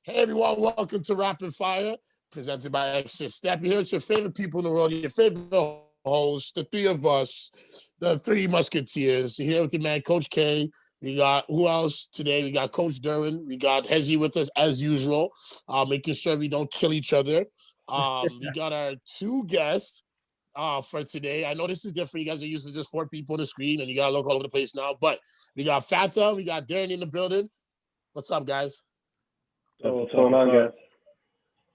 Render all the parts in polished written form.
Hey everyone, welcome to Rapid Fire, presented by Extra Step. You're here with your favorite people in the world, your favorite hosts, the three of us, the three musketeers. You're here with your man, Coach K. We got who else today? We got Coach Derwin. We got Hezi with us as usual, making sure we don't kill each other. We got our two guests for today. I know this is different. You guys are used to just four people on the screen, and you got to look all over the place now. But we got Fata, we got Darren in the building. What's up, guys? What's going on, guys?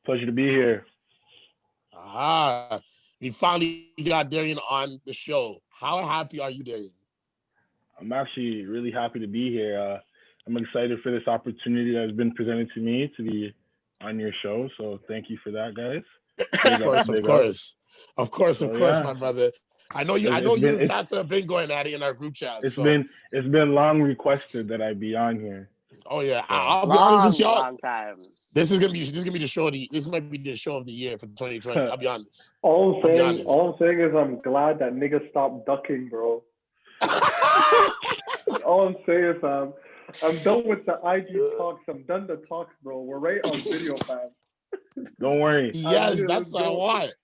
Pleasure to be here. We finally got Darian on the show. How happy are you, Darian? I'm actually really happy to be here. I'm excited for this opportunity that has been presented to me to be on your show. So thank you for that, guys. Of course, my brother. I know you and Fata have been going at it in our group chat. It's been long requested that I be on here. Oh yeah, so, I'll be honest with y'all. Long time. This is gonna be the show. This might be the show of the year for 2020. I'll be honest. All I'm saying is I'm glad that nigga stopped ducking, bro. All I'm saying is I'm done with the IG talks. I'm done the talks, bro. We're right on video, fam. Don't worry. Yes, that's what I want.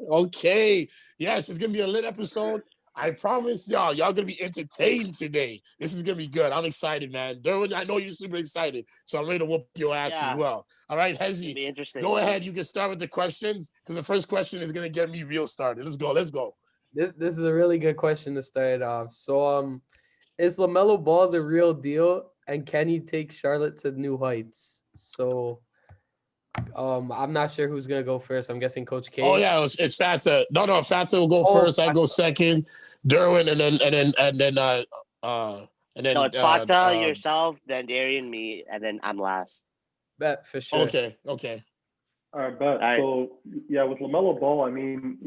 Okay. Yes, it's gonna be a lit episode. I promise y'all gonna be entertained today. This is gonna be good. I'm excited, man. Derwin, I know you're super excited, so I'm ready to whoop your ass as well. All right, Hezi, go ahead. You can start with the questions because the first question is gonna get me real started. Let's go. This is a really good question to start off. So, is LaMelo Ball the real deal, and can he take Charlotte to new heights? So, I'm not sure who's gonna go first. I'm guessing Coach K. Oh yeah, it's Fata. No, Fata will go first. I go second. Derwin, and then. So it's Fata, yourself, then Darian, me, and then I'm last. Bet for sure. Okay. All right, bet. All right. So yeah, with LaMelo Ball, I mean,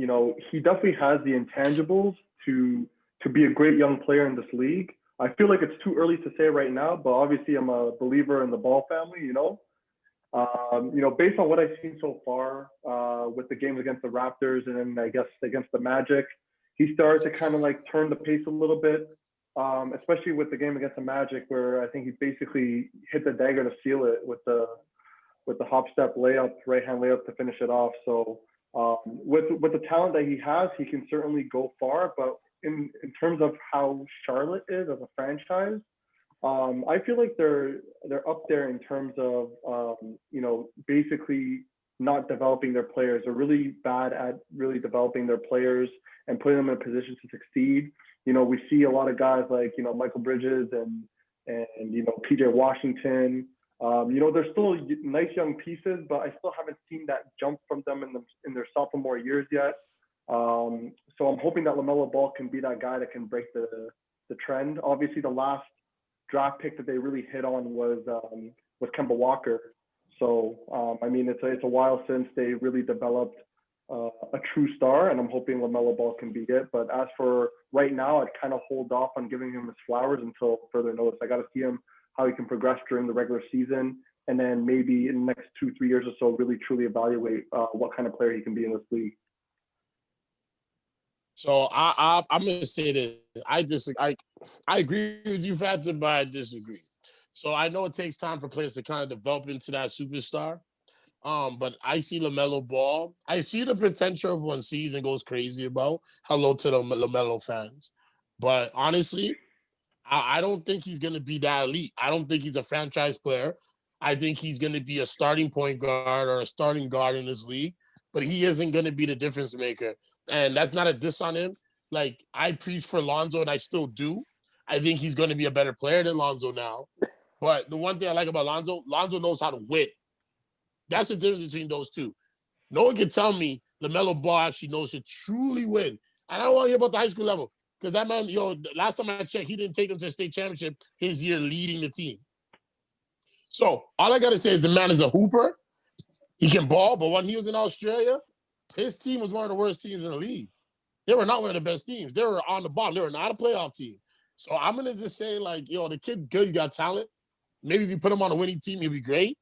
he definitely has the intangibles to be a great young player in this league. I feel like it's too early to say right now, but obviously I'm a believer in the Ball family. Based on what I've seen so far with the games against the Raptors and then I guess against the Magic, he started to kind of like turn the pace a little bit, especially with the game against the Magic, where I think he basically hit the dagger to seal it with the hop step layup, right hand layup to finish it off. So with the talent that he has, he can certainly go far. But in terms of how Charlotte is as a franchise, I feel like they're up there in terms of basically not developing their players. They're really bad at really developing their players and putting them in a position to succeed. We see a lot of guys like Michael Bridges and PJ Washington. They're still nice young pieces, but I still haven't seen that jump from them in their sophomore years yet. So I'm hoping that LaMelo Ball can be that guy that can break the trend. Obviously, the last draft pick that they really hit on was Kemba Walker. So it's a while since they really developed a true star, and I'm hoping LaMelo Ball can be it. But as for right now, I'd kind of hold off on giving him his flowers until further notice. I got to see him how he can progress during the regular season, and then maybe in the next 2-3 years or so, really truly evaluate what kind of player he can be in this league. So I'm going to say this. I disagree. I agree with you, Fata, but I disagree. So I know it takes time for players to kind of develop into that superstar. But I see LaMelo Ball. I see the potential of one season goes crazy about. Hello to the LaMelo fans. But honestly, I don't think he's going to be that elite. I don't think he's a franchise player. I think he's going to be a starting point guard or a starting guard in this league. But he isn't going to be the difference maker. And that's not a diss on him. Like, I preach for Lonzo, and I still do. I think he's going to be a better player than Lonzo now. But the one thing I like about Lonzo knows how to win. That's the difference between those two. No one can tell me LaMelo Ball actually knows to truly win. And I don't want to hear about the high school level because that man, last time I checked, he didn't take them to the state championship his year leading the team. So all I got to say is the man is a hooper. He can ball, but when he was in Australia, his team was one of the worst teams in the league. They were not one of the best teams. They were on the bottom. They were not a playoff team. So I'm going to just say, the kid's good. You got talent. Maybe if you put him on a winning team, he'll be great.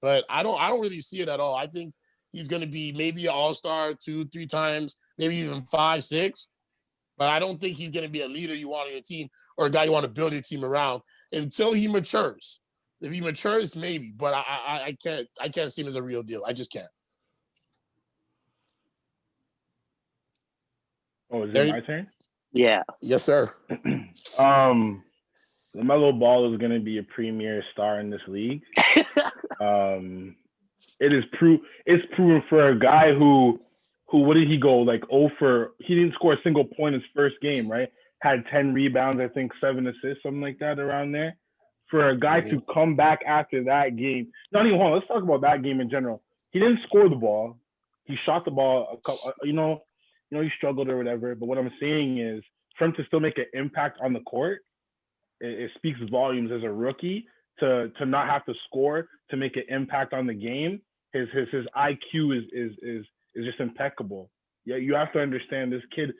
But I don't really see it at all. I think he's going to be maybe an all-star 2-3 times, maybe even 5-6. But I don't think he's going to be a leader you want on your team or a guy you want to build your team around until he matures. If he matures, maybe. But I can't see him as a real deal. I just can't. Oh, is it my turn? Yeah. Yes, sir. LaMelo Ball is going to be a premier star in this league. It's proven for a guy who what did he go like he didn't score a single point his first game, right? Had 10 rebounds, I think 7 assists, something like that around there. For a guy to come back after that game, not even hold on, let's talk about that game in general. He didn't score the ball. He shot the ball a couple, he struggled or whatever. But what I'm saying is, for him to still make an impact on the court, it speaks volumes as a rookie to not have to score to make an impact on the game. His IQ is just impeccable. Yeah, you have to understand this kid's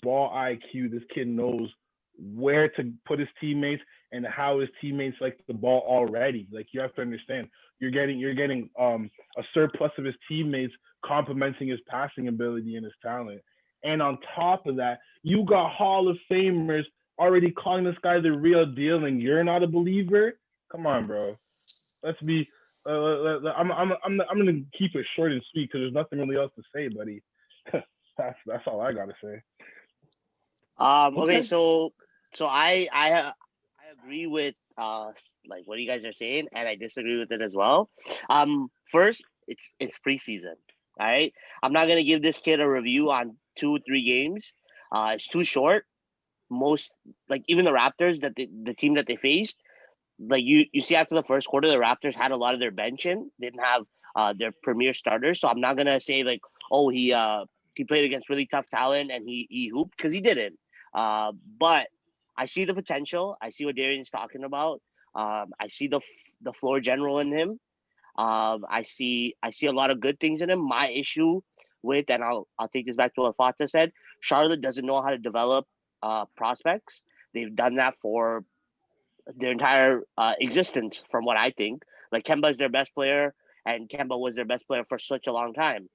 ball IQ. This kid knows where to put his teammates and how his teammates like the ball already. Like, you have to understand, you're getting a surplus of his teammates complementing his passing ability and his talent. And on top of that, you got Hall of Famers already calling this guy the real deal, and you're not a believer. Come on, bro. Let's be. I'm gonna keep it short and sweet because there's nothing really else to say, buddy. That's all I gotta say. Okay, so I agree with like what you guys are saying, and I disagree with it as well. First, it's preseason. All right, I'm not gonna give this kid a review on 2-3 games. It's too short. Most, like, even the Raptors, that the team that they faced, like, you see after the first quarter, the Raptors had a lot of their bench in, didn't have their premier starters. So I'm not gonna say like, oh, he played against really tough talent and he hooped, because he didn't. But I see the potential. I see what Darian's talking about. I see the floor general in him. I see a lot of good things in him. My issue with, and I'll take this back to what Fata said, Charlotte doesn't know how to develop prospects. They've done that for their entire existence, from what I think. Like, Kemba is their best player, and Kemba was their best player for such a long time.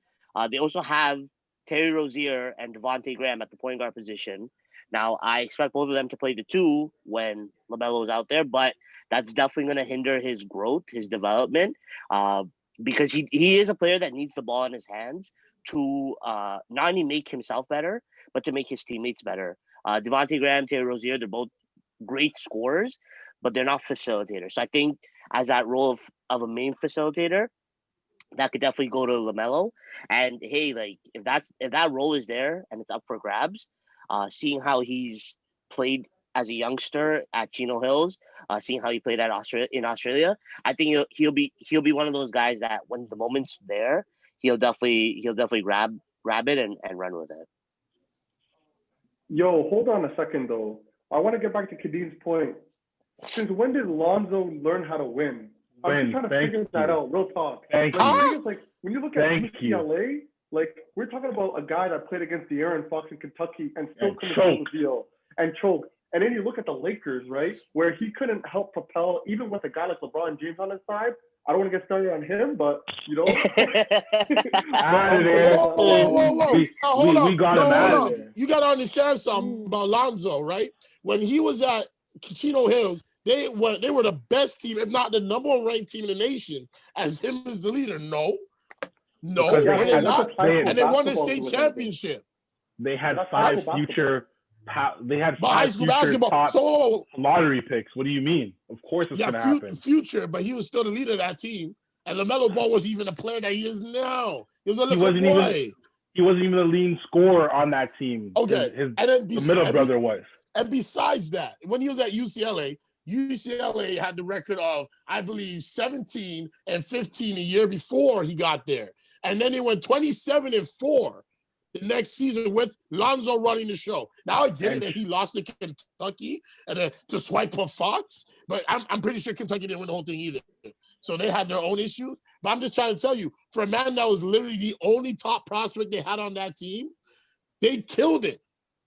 They also have Terry Rozier and Devontae Graham at the point guard position. Now, I expect both of them to play the two when LaMelo is out there, but that's definitely going to hinder his growth, his development, because he is a player that needs the ball in his hands to not only make himself better, but to make his teammates better. Devontae Graham, Terry Rozier, they're both great scorers, but they're not facilitators. So I think as that role of a main facilitator, that could definitely go to LaMelo. And hey, like, if that role is there and it's up for grabs, seeing how he's played as a youngster at Chino Hills, seeing how he played at Australia, I think he'll be one of those guys that when the moment's there, he'll definitely grab it and run with it. Yo, hold on a second though. I want to get back to Kadim's point. Since when did Lonzo learn how to win? I'm just trying to figure that out. Real talk. Thank you. Like, like, when you look at UCLA, like, we're talking about a guy that played against the Aaron Fox in Kentucky and still couldn't hold the deal and choke. And then you look at the Lakers, right, where he couldn't help propel, even with a guy like LeBron James on his side. I don't want to get started on him, but, you know. Out of there. Whoa. We got him out of there. You got to understand something about Lonzo, right? When he was at Chino Hills, they were the best team, if not the number one ranked team in the nation, as him as the leader. No, they're not. And they won the state championship. They had five future high school basketball. So lottery picks. What do you mean? Of course it's going to happen. Future, but he was still the leader of that team. And LaMelo Ball was even a player that he is now. He was a little boy. He wasn't even a leading scorer on that team. Okay. The middle brother was. And besides that, when he was at UCLA had the record of, I believe, 17 and 15 a year before he got there. And then he went 27-4 the next season with Lonzo running the show. Now I get it that he lost to Kentucky and to swipe a Fox, but I'm pretty sure Kentucky didn't win the whole thing either. So they had their own issues. But I'm just trying to tell you, for a man that was literally the only top prospect they had on that team, they killed it.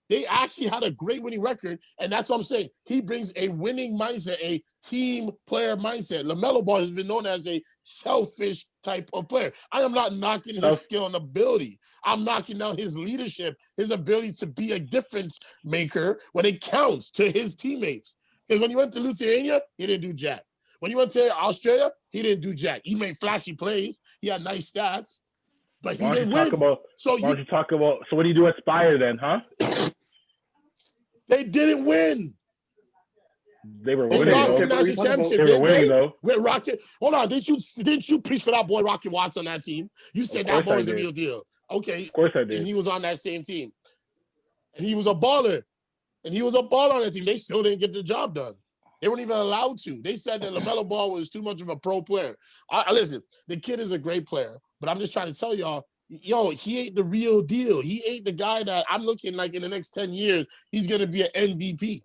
They actually had a great winning record, and that's what I'm saying. He brings a winning mindset, a team player mindset. LaMelo Ball has been known as a selfish type of player. I am not knocking his skill and ability. I'm knocking down his leadership, his ability to be a difference maker when it counts to his teammates. Because when he went to Lithuania, he didn't do jack. When he went to Australia, he didn't do jack. He made flashy plays. He had nice stats, but he didn't win. So what do you do at Spire then, huh? They didn't win. They were They winning. lost Though. the national championship. They were winning though. With Rocket. Hold on, didn't you preach for that boy Rocket Watts on that team? You said that boy was the real deal. Okay. Of course I did. And he was on that same team. And he was a baller. And he was a baller on that team. They still didn't get the job done. They weren't even allowed to. They said that LaMelo Ball was too much of a pro player. Listen, the kid is a great player, but I'm just trying to tell y'all, he ain't the real deal. He ain't the guy that I'm looking like in the next 10 years, he's going to be an MVP.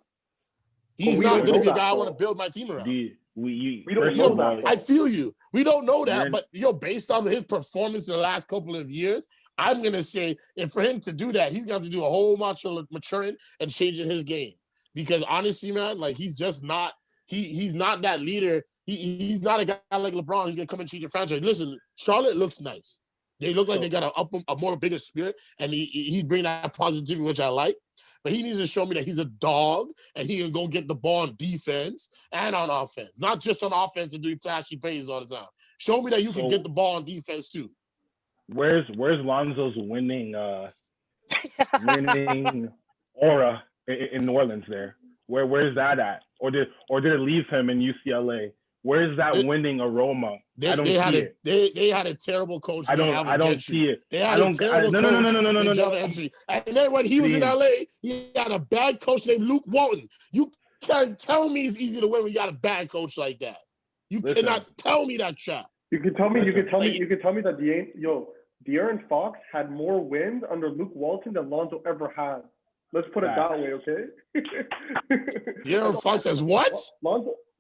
He's not going to be a guy I want to build my team around. We don't know that. I feel you. We don't know that, but based on his performance in the last couple of years, I'm going to say, if for him to do that, he's going to do a whole bunch of maturing and changing his game. Because honestly, man, like he's just not, he's not that leader. He's not a guy like LeBron. He's going to come and change your franchise. Listen, Charlotte looks nice. They look like they got a more bigger spirit, and he's bringing that positivity, which I like. But he needs to show me that he's a dog and he can go get the ball on defense and on offense. Not just on offense and doing flashy plays all the time. Show me that you can get the ball on defense too. Where's Lonzo's winning aura in New Orleans there? Where's that at? Or did it leave him in UCLA? Where's that winning aroma? I don't see it. They had a terrible coach. I don't see it. They had a terrible coach. No. And then when he was in LA, he had a bad coach named Luke Walton. You can't tell me it's easy to win when you got a bad coach like that. You cannot tell me that crap. You can tell me that De'Aaron Fox had more wins under Luke Walton than Lonzo ever had. Let's put it that way, okay? De'Aaron Fox has what?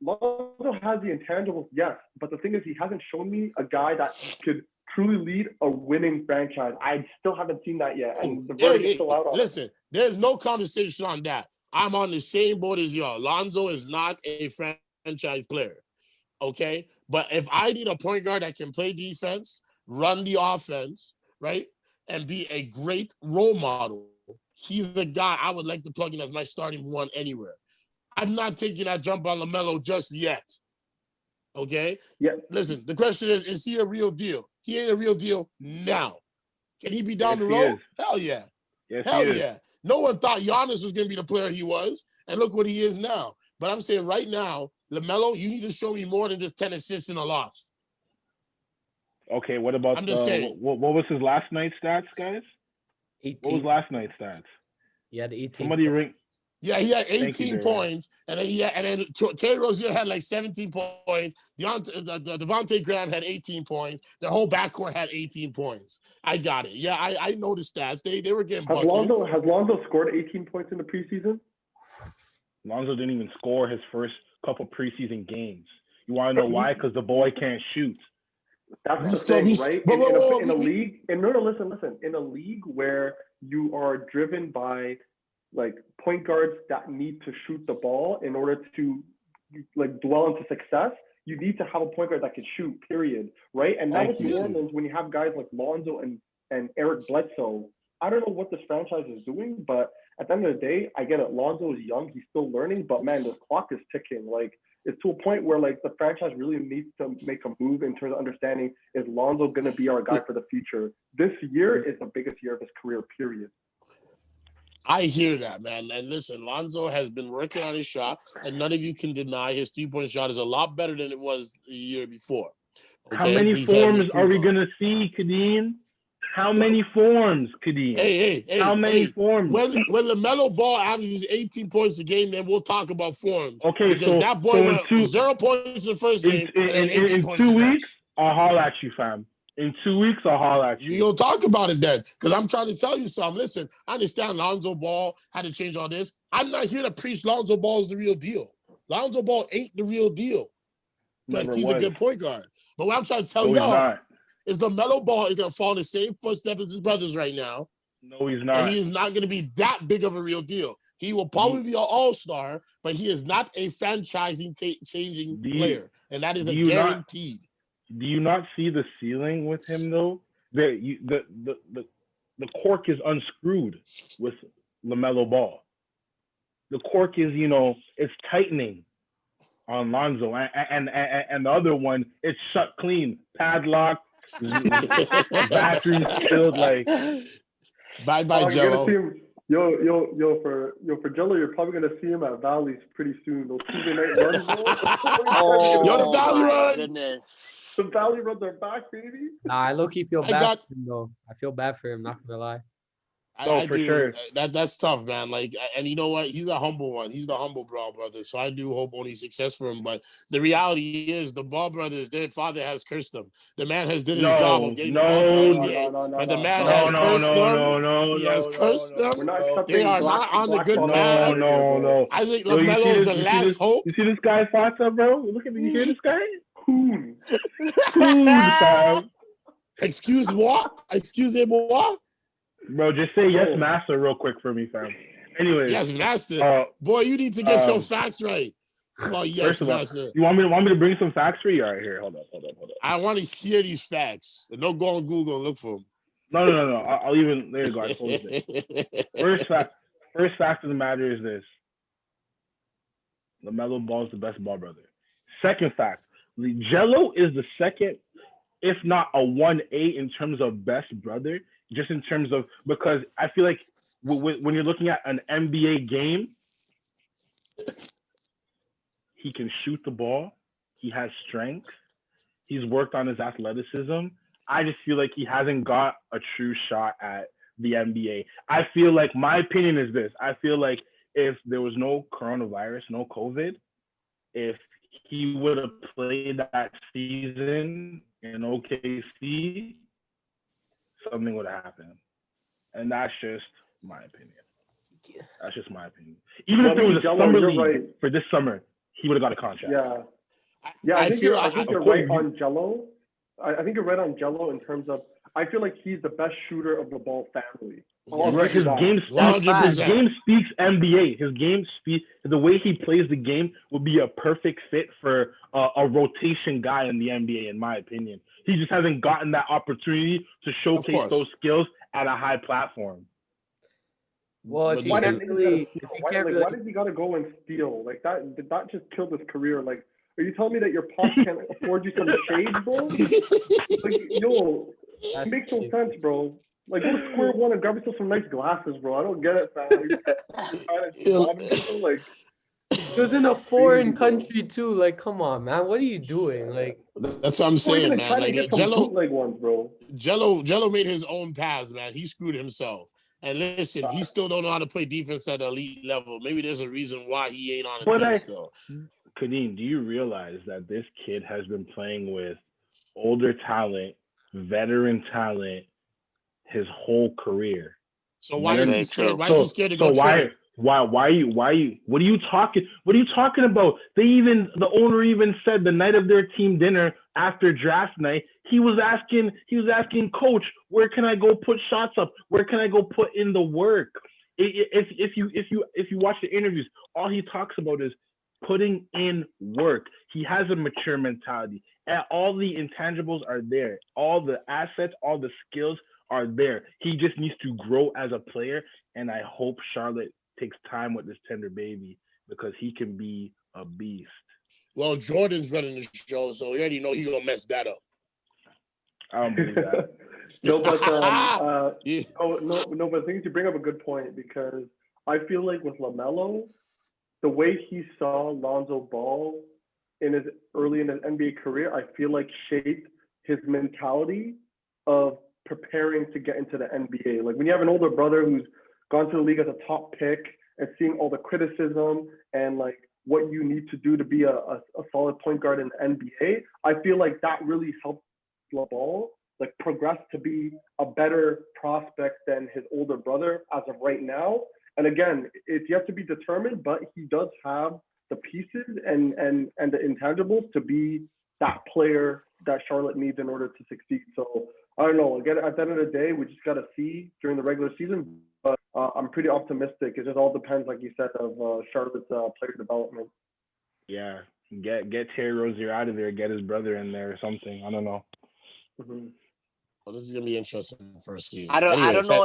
Lonzo has the intangibles, yes, but the thing is, he hasn't shown me a guy that could truly lead a winning franchise. I still haven't seen that yet, and the verdict is still out on. Listen, there's no conversation on that. I'm on the same boat as y'all. Lonzo is not a franchise player, okay? But if I need a point guard that can play defense, run the offense, right, and be a great role model, he's the guy I would like to plug in as my starting one anywhere. I'm not taking that jump on LaMelo just yet. Okay? Yeah. Listen, the question is he a real deal? He ain't a real deal now. Can he be down the road? Hell yeah. Yes, hell yeah. No one thought Giannis was going to be the player he was, and look what he is now. But I'm saying right now, LaMelo, you need to show me more than just 10 assists in a loss. Okay, what about what was his last night's stats, guys? 18. What was last night's stats? He had 18. Somebody ring. Yeah, he had 18 points, and then Terry Rozier had like 17 points. Devontae Graham had 18 points. The whole backcourt had 18 points. I got it. Yeah, I know the stats. They were getting buckets. Has Lonzo scored 18 points in the preseason? Lonzo didn't even score his first couple preseason games. You want to know why? Because the boy can't shoot. That's the thing, right? In a league, listen. In a league where you are driven by like point guards that need to shoot the ball in order to like dwell into success, you need to have a point guard that can shoot, period. Right? And now with New Orleans, when you have guys like Lonzo and Eric Bledsoe, I don't know what this franchise is doing, but at the end of the day, I get it. Lonzo is young, he's still learning, but man, the clock is ticking. Like it's to a point where like the franchise really needs to make a move in terms of understanding, is Lonzo gonna be our guy for the future? This year is the biggest year of his career, period. I hear that, man. And listen, Lonzo has been working on his shot, and none of you can deny his three-point shot is a lot better than it was the year before. Okay? How many forms are we going to see, Kadeem? How many forms, Kadeem? Hey. How many forms? When LaMelo Ball averages 18 points a game, then we'll talk about forms. Okay, because that boy went 0 points in the first game. In 2 weeks, I'll holler at you, fam. In 2 weeks, I'll holler at you. You don't talk about it then, because I'm trying to tell you something. Listen, I understand Lonzo Ball had to change all this. I'm not here to preach Lonzo Ball is the real deal. Lonzo Ball ain't the real deal. But he's a good point guard. But what I'm trying to tell y'all is LaMelo Ball is going to follow the same footsteps as his brothers right now. No, he's not. And he is not going to be that big of a real deal. He will probably be an all-star, but he is not a franchising-changing player. And that is a guaranteed. Do you not see the ceiling with him though? The cork is unscrewed with LaMelo Ball. The cork is, it's tightening on Lonzo, and the other one, it's shut clean, padlocked, batteries filled. Like, Bye, Oh, you're gonna see Jello. him. For Jello, you're probably gonna see him at Valleys pretty soon. Those Tuesday night runs, bro. Yo, the Oh Valley my runs. goodness. The Valley runs are back, baby. Nah, I low-key feel I bad got. for him though. I feel bad for him, not gonna lie. oh, I for do. sure. That's tough, man. Like, and you know what? He's a humble one. He's the humble Ball brother. So I do hope only success for him. But the reality is, the Ball brothers, their father has cursed them. The man has did his job of No, getting them all to the no, NBA, but the man No. has no, no, cursed no, them. no, no, He has no, no, cursed no, We're them. not no. They accepting are not on the black good father No, path. mentality here, no, bro. no. I think Yo, you see LaMelo is this? the You see last this? hope. You see this guy's thoughts, bro? Look at me. You hear this guy? Coon. Cool, fam. Excuse what? Excuse moi? Bro, just say yes, Bro. master, real quick for me, fam. Anyways, Yes, master. uh, Boy, you need to get your um, facts right. Come on, yes, first of all, master. you want me to bring some facts for you? All right, here, hold up. I want to hear these facts. And don't go on Google and look for them. No. I'll even there you go. I closed it. First fact of the matter is this: LaMelo Ball is the best ball brother. Second fact: Jello is the second, if not a 1A in terms of best brother, just in terms of because I feel like when you're looking at an NBA game, he can shoot the ball, he has strength, he's worked on his athleticism. I just feel like he hasn't got a true shot at the NBA. I feel like my opinion is this. I feel like if there was no coronavirus, no COVID, if he would have played that season in OKC, something would have happened. And that's just my opinion. That's just my opinion. Even if there was a summer league for this summer, he would have got a contract. Yeah. I think you're right course, on Jello. I think you're right on Jello in terms of I feel like he's the best shooter of the Ball family. Right, his game speaks NBA. His game speaks the way he plays the game would be a perfect fit for a rotation guy in the NBA, in my opinion. He just hasn't gotten that opportunity to showcase those skills at a high platform. Well, if why why did he gotta go and steal like that? Did that just kill his career? Like, are you telling me that your pops can't afford you some shades, bro? Like, yo, it makes no sense, bro. Like, go to square one and grab yourself some nice glasses, bro. I don't get it, fam. Like, it was in a foreign country too. Like, come on, man. What are you doing? Like, that's what I'm saying, man. Like, Jello made his own paths, man. He screwed himself. And listen, he still don't know how to play defense at the elite level. Maybe there's a reason why he ain't on the team still. Kadeem, do you realize that this kid has been playing with older talent, veteran talent, his whole career? So why is he scared? Why is he scared to go trade? What are you talking about? The owner even said the night of their team dinner after draft night, he was asking coach, where can I go put shots up? Where can I go put in the work? If you watch the interviews, all he talks about is putting in work. He has a mature mentality. And all the intangibles are there. All the assets, all the skills are there. He just needs to grow as a player. And I hope Charlotte takes time with this tender baby because he can be a beast. Well, Jordan's running the show, so you already know he's gonna mess that up. I don't believe that. But I think you bring up a good point because I feel like with LaMelo, the way he saw Lonzo Ball early in his NBA career, I feel like shaped his mentality of preparing to get into the NBA. Like when you have an older brother who's gone to the league as a top pick and seeing all the criticism and like what you need to do to be a solid point guard in the NBA, I feel like that really helped Ball like progress to be a better prospect than his older brother as of right now. And again, it's yet to be determined, but he does have the pieces and the intangibles to be that player that Charlotte needs in order to succeed. So I don't know. Again, at the end of the day, we just got to see during the regular season. But I'm pretty optimistic. It just all depends, like you said, of Charlotte's player development. Yeah, get Terry Rozier out of there. Get his brother in there or something. I don't know. Mm-hmm. Well, this is gonna be interesting first season. I don't know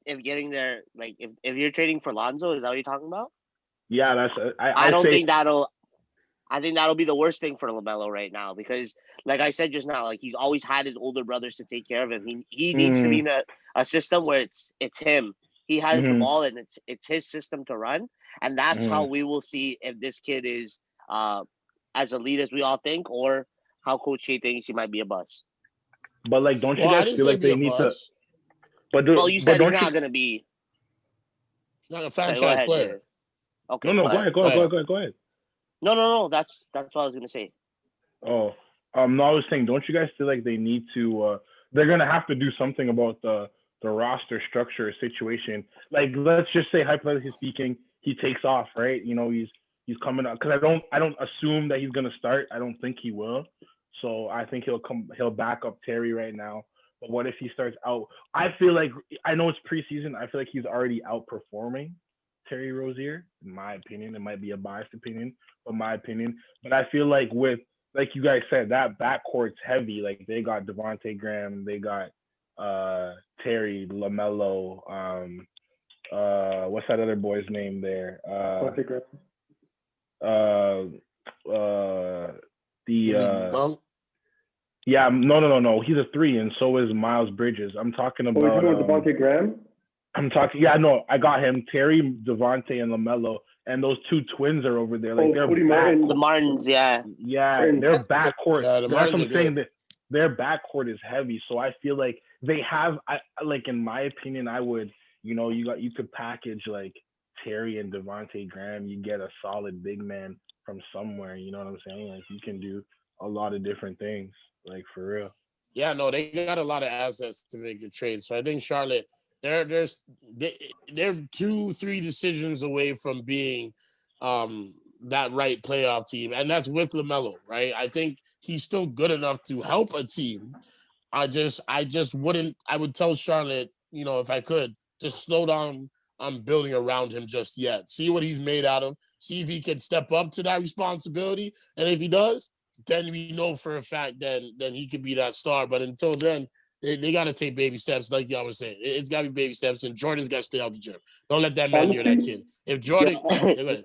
if getting there, like if you're trading for Lonzo, is that what you're talking about? Yeah, that's. I don't think that'll I think that'll be the worst thing for LaMelo right now because, like I said just now, like he's always had his older brothers to take care of him. He needs to be in a system where it's him. He has the ball and it's his system to run, and that's how we will see if this kid is as elite as we all think, or how Coach K thinks he might be a bust. But like, don't you Well, I guys didn't feel say like be they a need to? bust. Well, you said he's don't not you? gonna be. Not a Sorry, go franchise ahead, player. Jared. Okay, No, go go ahead. ahead, go ahead. No. That's what I was gonna say. Oh, no, I was saying, don't you guys feel like they need to? They're gonna have to do something about the roster structure situation. Like, let's just say, hypothetically speaking, he takes off, right? You know, he's coming up because I don't assume that he's gonna start. I don't think he will. So I think he'll back up Terry right now. But what if he starts out? I feel like I know it's preseason. I feel like he's already outperforming Terry Rozier, in my opinion. It might be a biased opinion, but my opinion. But I feel like with like you guys said, that backcourt's heavy. Like they got Devontae Graham, they got Terry, LaMelo, what's that other boy's name there? Monk. Yeah, no. He's a 3, and so is Miles Bridges. I'm talking about. Oh, you're talking about Devontae Graham? I'm talking. Yeah, no, I got him. Terry, Devontae, and LaMelo, and those 2 twins are over there. Like they're the Martins, yeah. Yeah, their backcourt. Yeah, the That's what Martins I'm are saying. good. That their backcourt is heavy, so I feel like they have. Like in my opinion, I would. You could package like Terry and Devontae Graham. You get a solid big man from somewhere. You know what I'm saying? Like you can do a lot of different things. Like for real. Yeah, no, they got a lot of assets to make a trade. So I think Charlotte, they're 2-3 decisions away from being that right playoff team, and that's with LaMelo, right? I think he's still good enough to help a team. I just wouldn't. I would tell Charlotte, if I could, just slow down on building around him just yet. See what he's made out of. See if he can step up to that responsibility, and if he does, then we know for a fact then he could be that star. But until then, they got to take baby steps, like y'all was saying. It's got to be baby steps, and Jordan's got to stay out the gym. Don't let that man near that kid. If Jordan, I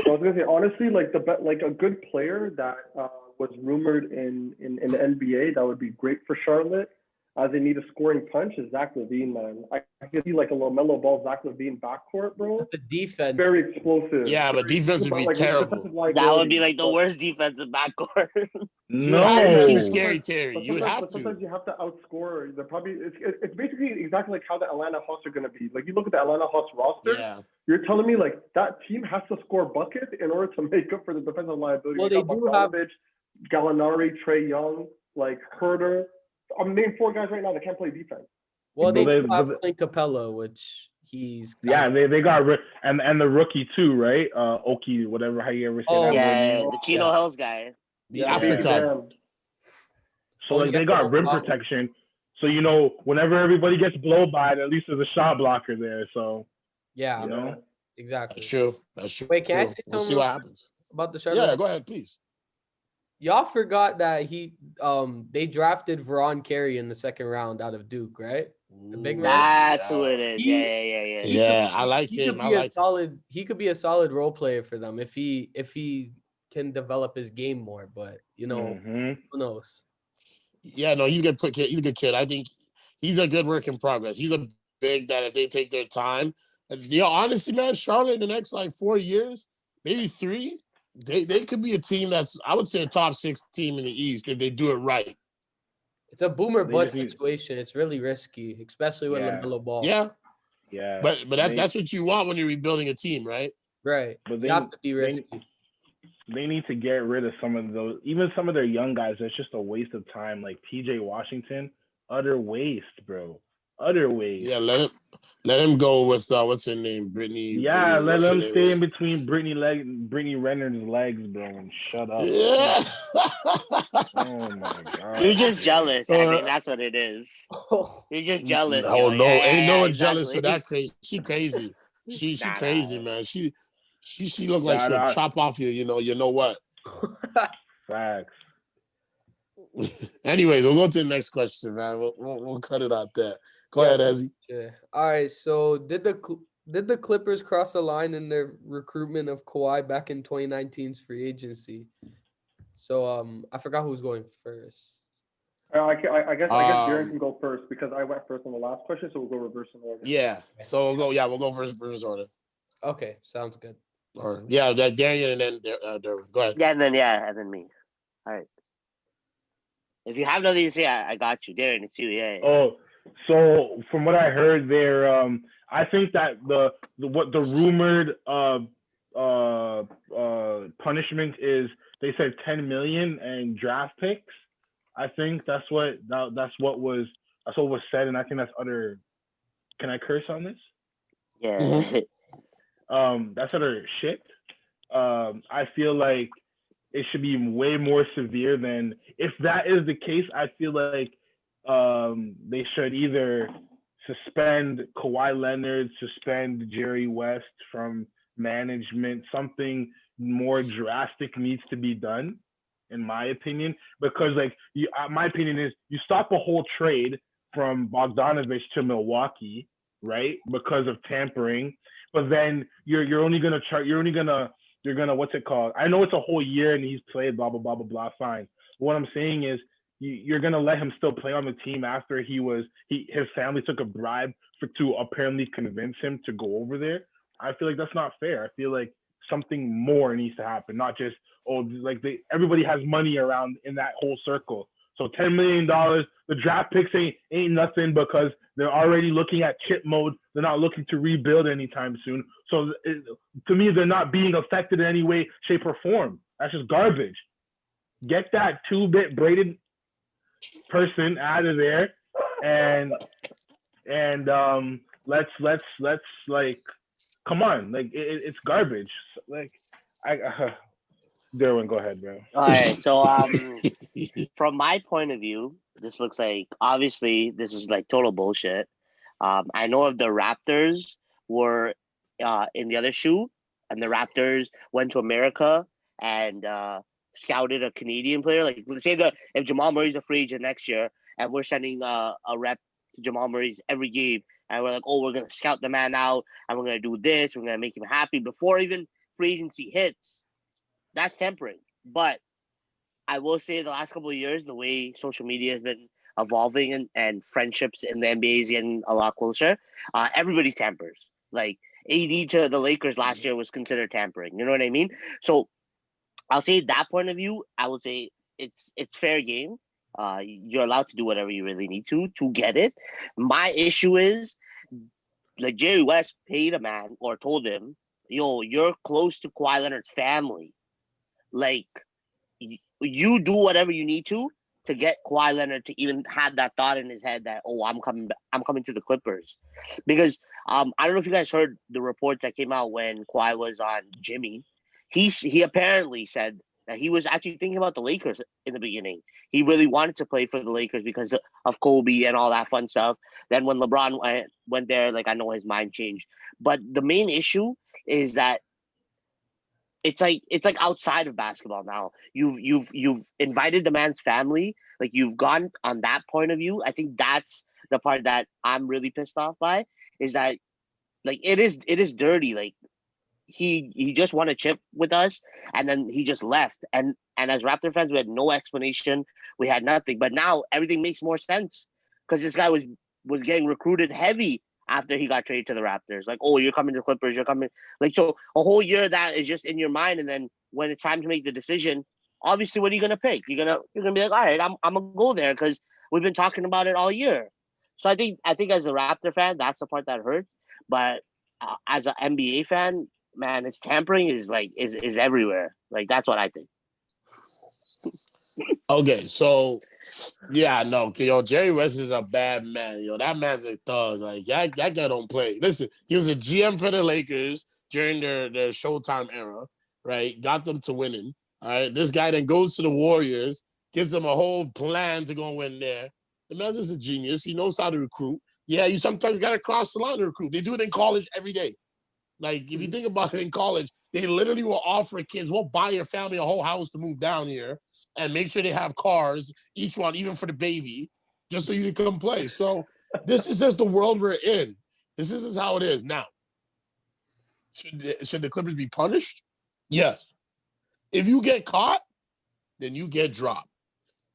was gonna say honestly, like like a good player that was rumored in the NBA that would be great for Charlotte, as they need a scoring punch, is Zach LaVine, man. I could see like a LaMelo Ball, Zach LaVine backcourt, bro. The defense. Very explosive. yeah, but defense would be terrible. That would be like the worst defensive backcourt. You would have to keep No. scary Terry. You would have But sometimes to. you have to outscore. They're probably it's basically exactly like how the Atlanta Hawks are going to be. Like you look at the Atlanta Hawks roster, Yeah. you're telling me like that team has to score buckets in order to make up for the defensive liability. Well, You they got do have Bogdanovich, Gallinari, Trae Young, like Herter. I'm naming 4 guys right now that can't play defense. Well, they But do have Clint Capella, which he's Yeah, they got and the rookie too, right? Oki, whatever, how you ever say that. Yeah, the Chino Hills guy. The African. So like they got rim protection. So whenever everybody gets blown by it, at least there's a shot blocker there. So yeah, exactly. That's true. Wait, can I say We'll see something what happens. about the Charlotte? Yeah, go ahead, please. Y'all forgot that they drafted Veron Carey in the 2nd round out of Duke, right? The big man. That's who it is. Yeah. Yeah, I like him. He could be a solid role player for them if he can develop his game more. But who knows? Yeah, no, he's a good kid. He's a good kid. I think he's a good work in progress. He's a big that if they take their time, honestly, man, Charlotte in the next like 4 years, maybe 3, they could be a team that's, I would say, a top 6 team in the East if they do it right. It's a boomer bust situation. It's really risky, especially with LaMelo Ball. Yeah. But that's what you want when you're rebuilding a team, right? Right. But you have to be risky. They need to get rid of some of those, even some of their young guys. That's just a waste of time. Like PJ Washington, utter waste, bro. Utter waste. Yeah, let him go with what's her name, Brittany. Yeah, let him stay in between Brittany Renner's legs, bro, and shut up. Yeah. Oh my god. You're just jealous. I think that's what it is. You're just jealous. Oh no, ain't no one exactly. jealous for that crazy. She crazy. She crazy, man. She look like she'll chop off you. You know what? Facts. Anyways, we'll go to the next question, man. We'll cut it out there. Go ahead, Ezzy. Yeah. All right. So did the Did the Clippers cross the line in their recruitment of Kawhi back in 2019's free agency? So I forgot who's going first. I guess Darren Um, can go first because I went first on the last question, so we'll go reverse in order. yeah. So we'll go first order. Okay, sounds good. Or yeah, Darian and then Derwin. Go ahead. Yeah, and then me. All right. If you have nothing to say, I got you. Darren, it's you. Yeah. Oh, so from what I heard there, I think that the rumored punishment is, they said 10 million and draft picks. I think that's what was said, and I think that's utter. Can I curse on this? Yeah. That's utter shit. I feel like it should be way more severe than, if that is the case. I feel like they should either suspend Kawhi Leonard, suspend Jerry West from management. Something more drastic needs to be done, in my opinion, because my opinion is, you stop a whole trade from Bogdanovich to Milwaukee, right, because of tampering, but then you're only gonna what's it called? I know it's a whole year and he's played blah blah blah blah blah. Fine. What I'm saying is, you're gonna let him still play on the team after his family took a bribe to apparently convince him to go over there. I feel like that's not fair. I feel like something more needs to happen, not just everybody has money around in that whole circle. So $10 million, the draft picks ain't nothing, because they're already looking at chip mode. They're not looking to rebuild anytime soon. So to me, they're not being affected in any way, shape, or form. That's just garbage. Get that 2-bit braided person out of there, and let's come on, it's garbage. Darwin, go ahead, bro. All right. So from my point of view, this looks like, obviously this is like total bullshit. I know if the Raptors were in the other shoe, and the Raptors went to America and scouted a Canadian player, like let's say if Jamal Murray's a free agent next year, and we're sending a rep to Jamal Murray's every game, and we're like, oh, we're gonna scout the man out, and we're gonna do this, we're gonna make him happy before even free agency hits. That's tempering. But I will say, the last couple of years, the way social media has been evolving, and friendships in the NBA is getting a lot closer, everybody's tampers. Like AD to the Lakers last year was considered tampering. You know what I mean? So I'll say that point of view, I would say it's fair game. You're allowed to do whatever you really need to get it. My issue is, like, Jerry West paid a man or told him, yo, you're close to Kawhi Leonard's family. Like, you do whatever you need to get Kawhi Leonard to even have that thought in his head that, oh, I'm coming to the Clippers. Because I don't know if you guys heard the report that came out when Kawhi was on Jimmy. He apparently said that he was actually thinking about the Lakers in the beginning. He really wanted to play for the Lakers because of Kobe and all that fun stuff. Then when LeBron went there, like, I know his mind changed. But the main issue is that it's like outside of basketball now. You've invited the man's family. Like, you've gone on that point of view. I think that's the part that I'm really pissed off by, is that, like, it is dirty. Like, he just won a chip with us, and then he just left. And as Raptor fans, we had no explanation. We had nothing. But now everything makes more sense, because this guy was getting recruited heavy after he got traded to the Raptors. Like, oh, you're coming to Clippers, you're coming. Like, so a whole year that is just in your mind, and then when it's time to make the decision, obviously, what are you gonna pick? You're gonna be like, all right, I'm gonna go there because we've been talking about it all year. So I think as a Raptor fan, that's the part that hurts. But as an NBA fan, man, it's tampering is everywhere. Like, that's what I think. Okay, so yeah, no, yo, Jerry West is a bad man. Yo, that man's a thug. Like, that guy don't play. Listen, he was a GM for the Lakers during their Showtime era, right? Got them to winning. All right, this guy then goes to the Warriors, gives them a whole plan to go and win there. The man's just a genius. He knows how to recruit. Yeah, you sometimes got to cross the line to recruit. They do it in college every day. Like, if you think about it, in college, they literally will offer kids, we'll buy your family a whole house to move down here and make sure they have cars, each one, even for the baby, just so you can come play. So this is just the world we're in. This is how it is. Now, Should the Clippers be punished? Yes. If you get caught, then you get dropped.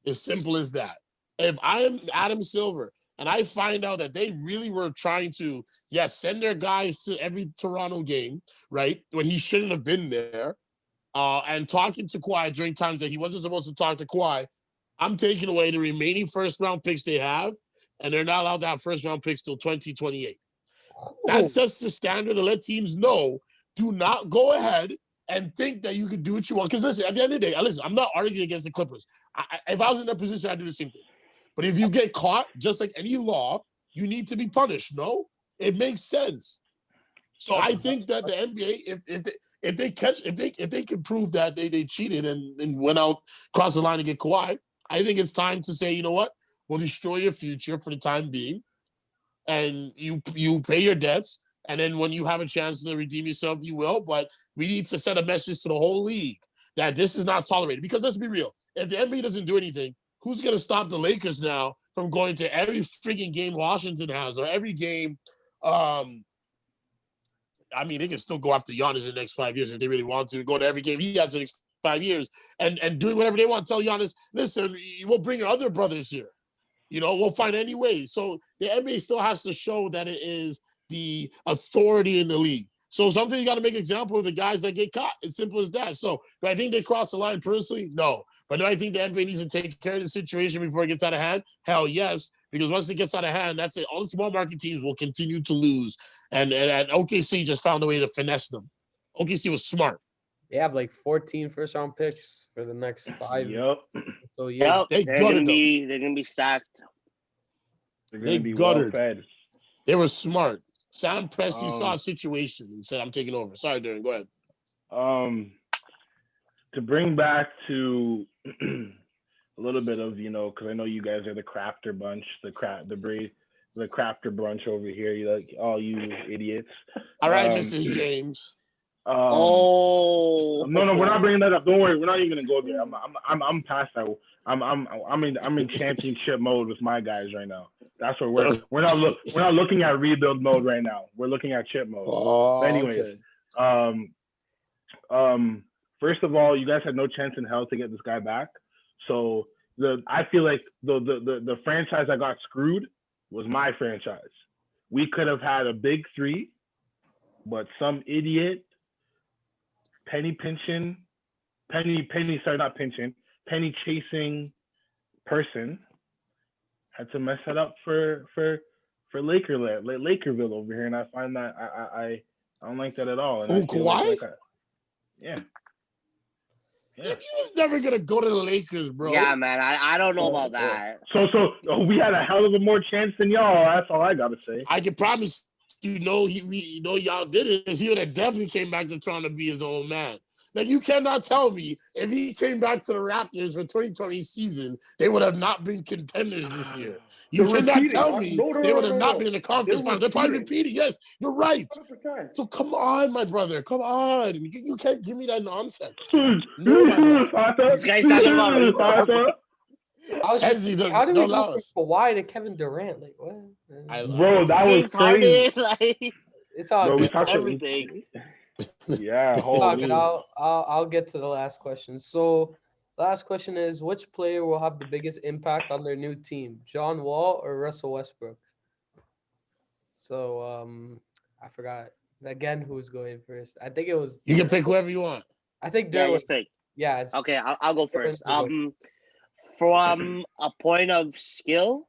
As simple as that. If I am Adam Silver and I find out that they really were trying to, yes, send their guys to every Toronto game, right, when he shouldn't have been there, and talking to Kawhi during times that he wasn't supposed to talk to Kawhi, I'm taking away the remaining first-round picks they have, and they're not allowed to have first-round picks till 2028. That sets the standard to let teams know, do not go ahead and think that you can do what you want. Because listen, at the end of the day, I'm not arguing against the Clippers. If I was in that position, I'd do the same thing. But if you get caught, just like any law, you need to be punished. No, it makes sense. So I think that the NBA, if they can prove that they cheated and went out across the line to get Kawhi, I think it's time to say, you know what, we'll destroy your future for the time being, and you pay your debts, and then when you have a chance to redeem yourself, you will. But we need to send a message to the whole league that this is not tolerated. Because let's be real, if the NBA doesn't do anything, who's going to stop the Lakers now from going to every freaking game Washington has, or every game? I mean, they can still go after Giannis in the next 5 years if they really want to. Go to every game he has in the next 5 years and doing whatever they want. Tell Giannis, listen, we'll bring your other brothers here. We'll find any way. So the NBA still has to show that it is the authority in the league. So something you got to make an example of the guys that get caught. It's simple as that. So do I think they cross the line personally? No. But do I think the NBA needs to take care of the situation before it gets out of hand? Hell yes. Because once it gets out of hand, that's it. All the small market teams will continue to lose. And OKC just found a way to finesse them. OKC was smart. They have like 14 first-round picks for the next 5 Yep. so Yep. They They're gutted gonna them. be stacked. They're They gonna be guttered. well fed. They were smart. Sam Presti saw a situation and said, I'm taking over. Sorry, Darren. Go ahead. To bring back to a little bit of, because I know you guys are the crafter bunch, the crafter bunch over here. You like all you idiots. All right, Mrs. James. Oh no, we're not bringing that up. Don't worry, we're not even gonna go there. I'm past that. I'm in championship mode with my guys right now. That's what we're not looking at rebuild mode right now. We're looking at chip mode. Oh, but anyways, okay. First of all, you guys had no chance in hell to get this guy back. So I feel like the franchise that got screwed was my franchise. We could have had a big three, but some idiot penny chasing person had to mess it up for Lakerville over here, and I find that I don't like that at all. And Kawhi? Yeah. He was never gonna go to the Lakers, bro. yeah, man. I don't know about that. So we had a hell of a more chance than y'all. That's all I gotta say. I can promise y'all did it. He would have definitely came back to trying to be his own man. Now you cannot tell me if he came back to the Raptors for 2020 season, they would have not been contenders this year. You cannot tell me they would have not been in the conference finals. They're probably repeating. Yes, you're right. 100%. So come on, my brother. Come on. You can't give me that nonsense. No, this guy's talking about how do we go from Kawhi to Kevin Durant? Like what? Bro, that was crazy. It's all bro, good. Everything. Yeah, I'll get to the last question. So, last question is: which player will have the biggest impact on their new team, John Wall or Russell Westbrook? So, I forgot again who's going first. I think it was. You can pick whoever you want. I think Darren was picked. Yeah. Okay, I'll go first. From a point of skill,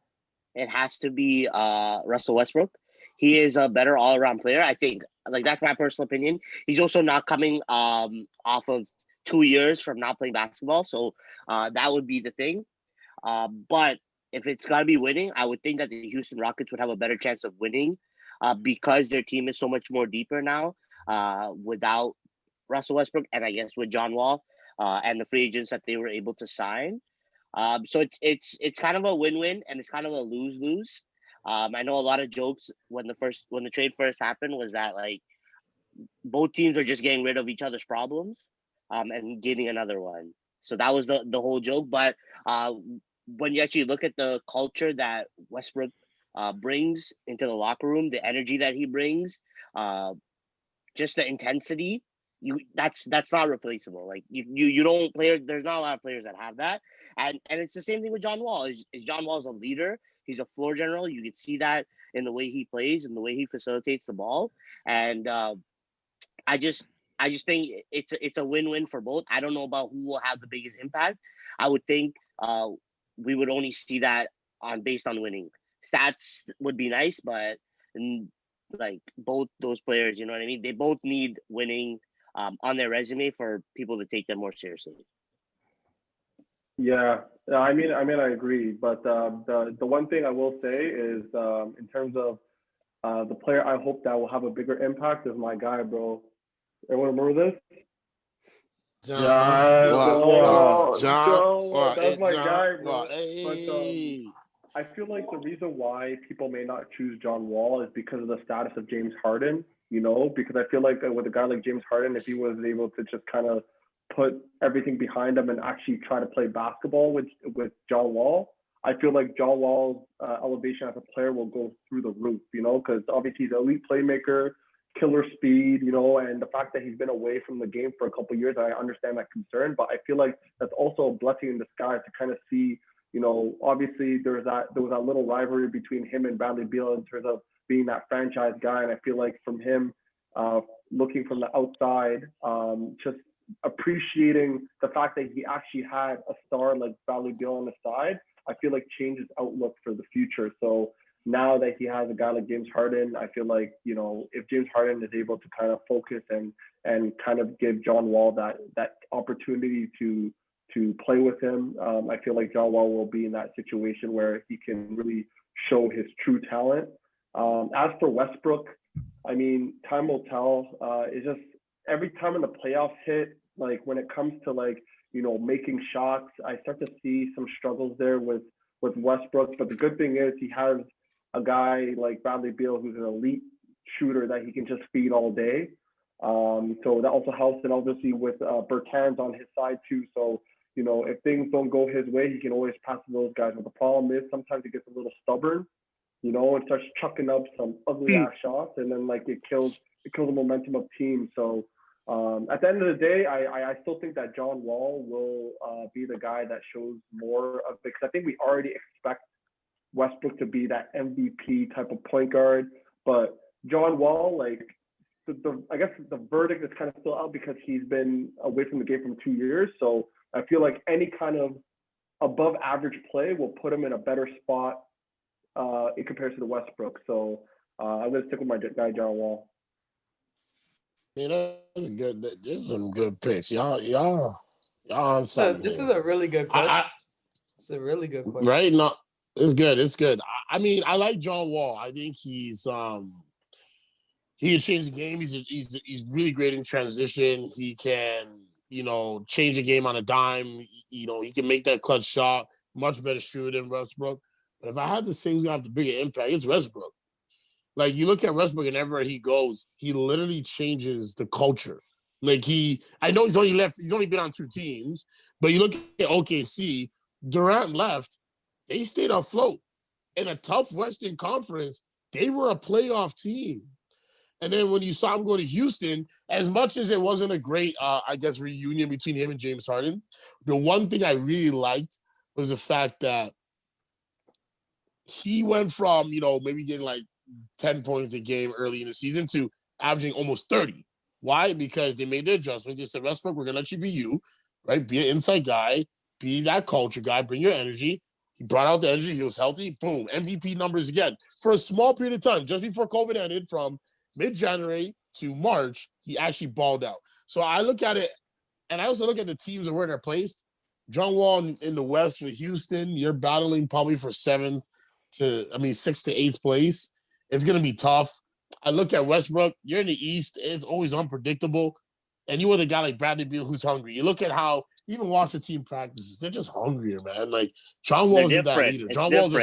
it has to be Russell Westbrook. He is a better all-around player, I think. Like, that's my personal opinion. He's also not coming off of 2 years from not playing basketball, so that would be the thing. But if it's got to be winning, I would think that the Houston Rockets would have a better chance of winning because their team is so much more deeper now without Russell Westbrook and I guess with John Wall and the free agents that they were able to sign. So it's kind of a win-win and it's kind of a lose-lose. I know a lot of jokes when the trade first happened was that like both teams are just getting rid of each other's problems and getting another one. So that was the whole joke. But when you actually look at the culture that Westbrook brings into the locker room, the energy that he brings, just the intensity, that's not replaceable. Like you don't play. There's not a lot of players that have that, and it's the same thing with John Wall. Is John Wall is a leader. He's a floor general. You can see that in the way he plays and the way he facilitates the ball. And I just think it's a win-win for both. I don't know about who will have the biggest impact. I would think we would only see that based on winning. Stats would be nice, but like both those players, you know what I mean? They both need winning on their resume for people to take them more seriously. Yeah, I mean, I agree. But the one thing I will say is, in terms of the player I hope that will have a bigger impact is my guy, bro. Everyone remember this? John, That's my guy, bro. Hey. But I feel like the reason why people may not choose John Wall is because of the status of James Harden. You know, because I feel like with a guy like James Harden, if he was able to just kind of put everything behind him and actually try to play basketball with John Wall, I feel like John Wall's elevation as a player will go through the roof, you know, because obviously he's an elite playmaker, killer speed, you know, and the fact that he's been away from the game for a couple of years, I understand that concern, but I feel like that's also a blessing in disguise to kind of see, you know, obviously there was that little rivalry between him and Bradley Beal in terms of being that franchise guy, and I feel like from him, looking from the outside, just appreciating the fact that he actually had a star like Bradley Beal on the side, I feel like changes outlook for the future. So now that he has a guy like James Harden, I feel like, you know, if James Harden is able to kind of focus and kind of give John Wall that opportunity to play with him, I feel like John Wall will be in that situation where he can really show his true talent. As for Westbrook, I mean, time will tell. It's just every time in the playoffs hit, like when it comes to like, you know, making shots, I start to see some struggles there with Westbrook. But the good thing is he has a guy like Bradley Beal who's an elite shooter that he can just feed all day. So that also helps. And obviously with Bertans on his side too. So, you know, if things don't go his way, he can always pass to those guys. But the problem is sometimes he gets a little stubborn, you know, and starts chucking up some ugly ass shots, and then like it kills the momentum of teams. So at the end of the day, I still think that John Wall will be the guy that shows more of it, because I think we already expect Westbrook to be that MVP type of point guard. But John Wall, like I guess the verdict is kind of still out because he's been away from the game for 2 years. So I feel like any kind of above average play will put him in a better spot in comparison to Westbrook. So I'm gonna stick with my guy John Wall. Yeah, that's good. This is some good picks. Y'all on something. This is a really good question. It's a really good question. Right? No, it's good. It's good. I mean, I like John Wall. I think he can change the game. He's really great in transition. He can, you know, change the game on a dime. You know, he can make that clutch shot. Much better shooter than Westbrook. But if I had to say who's gonna have the bigger impact, it's Westbrook. Like, you look at Westbrook, and everywhere he goes, he literally changes the culture. Like, I know he's only been on 2 teams, but you look at OKC, Durant left, they stayed afloat. In a tough Western Conference, they were a playoff team. And then when you saw him go to Houston, as much as it wasn't a great, I guess, reunion between him and James Harden, the one thing I really liked was the fact that he went from, you know, maybe getting like 10 points a game early in the season to averaging almost 30. Why? Because they made their adjustments. They said, Westbrook, we're going to let you be you, right? Be an inside guy, be that culture guy, bring your energy. He brought out the energy. He was healthy. Boom. MVP numbers again. For a small period of time, just before COVID ended, from mid-January to March, he actually balled out. So I look at it, and I also look at the teams and where they're placed. John Wall in the West with Houston, you're battling probably for 6th to 8th place. It's going to be tough. I look at Westbrook, you're in the East, it's always unpredictable. And you with a guy like Bradley Beal who's hungry. You look at how, even watch the team practices, they're just hungrier, man. Like, John Wall isn't that leader. John Wall's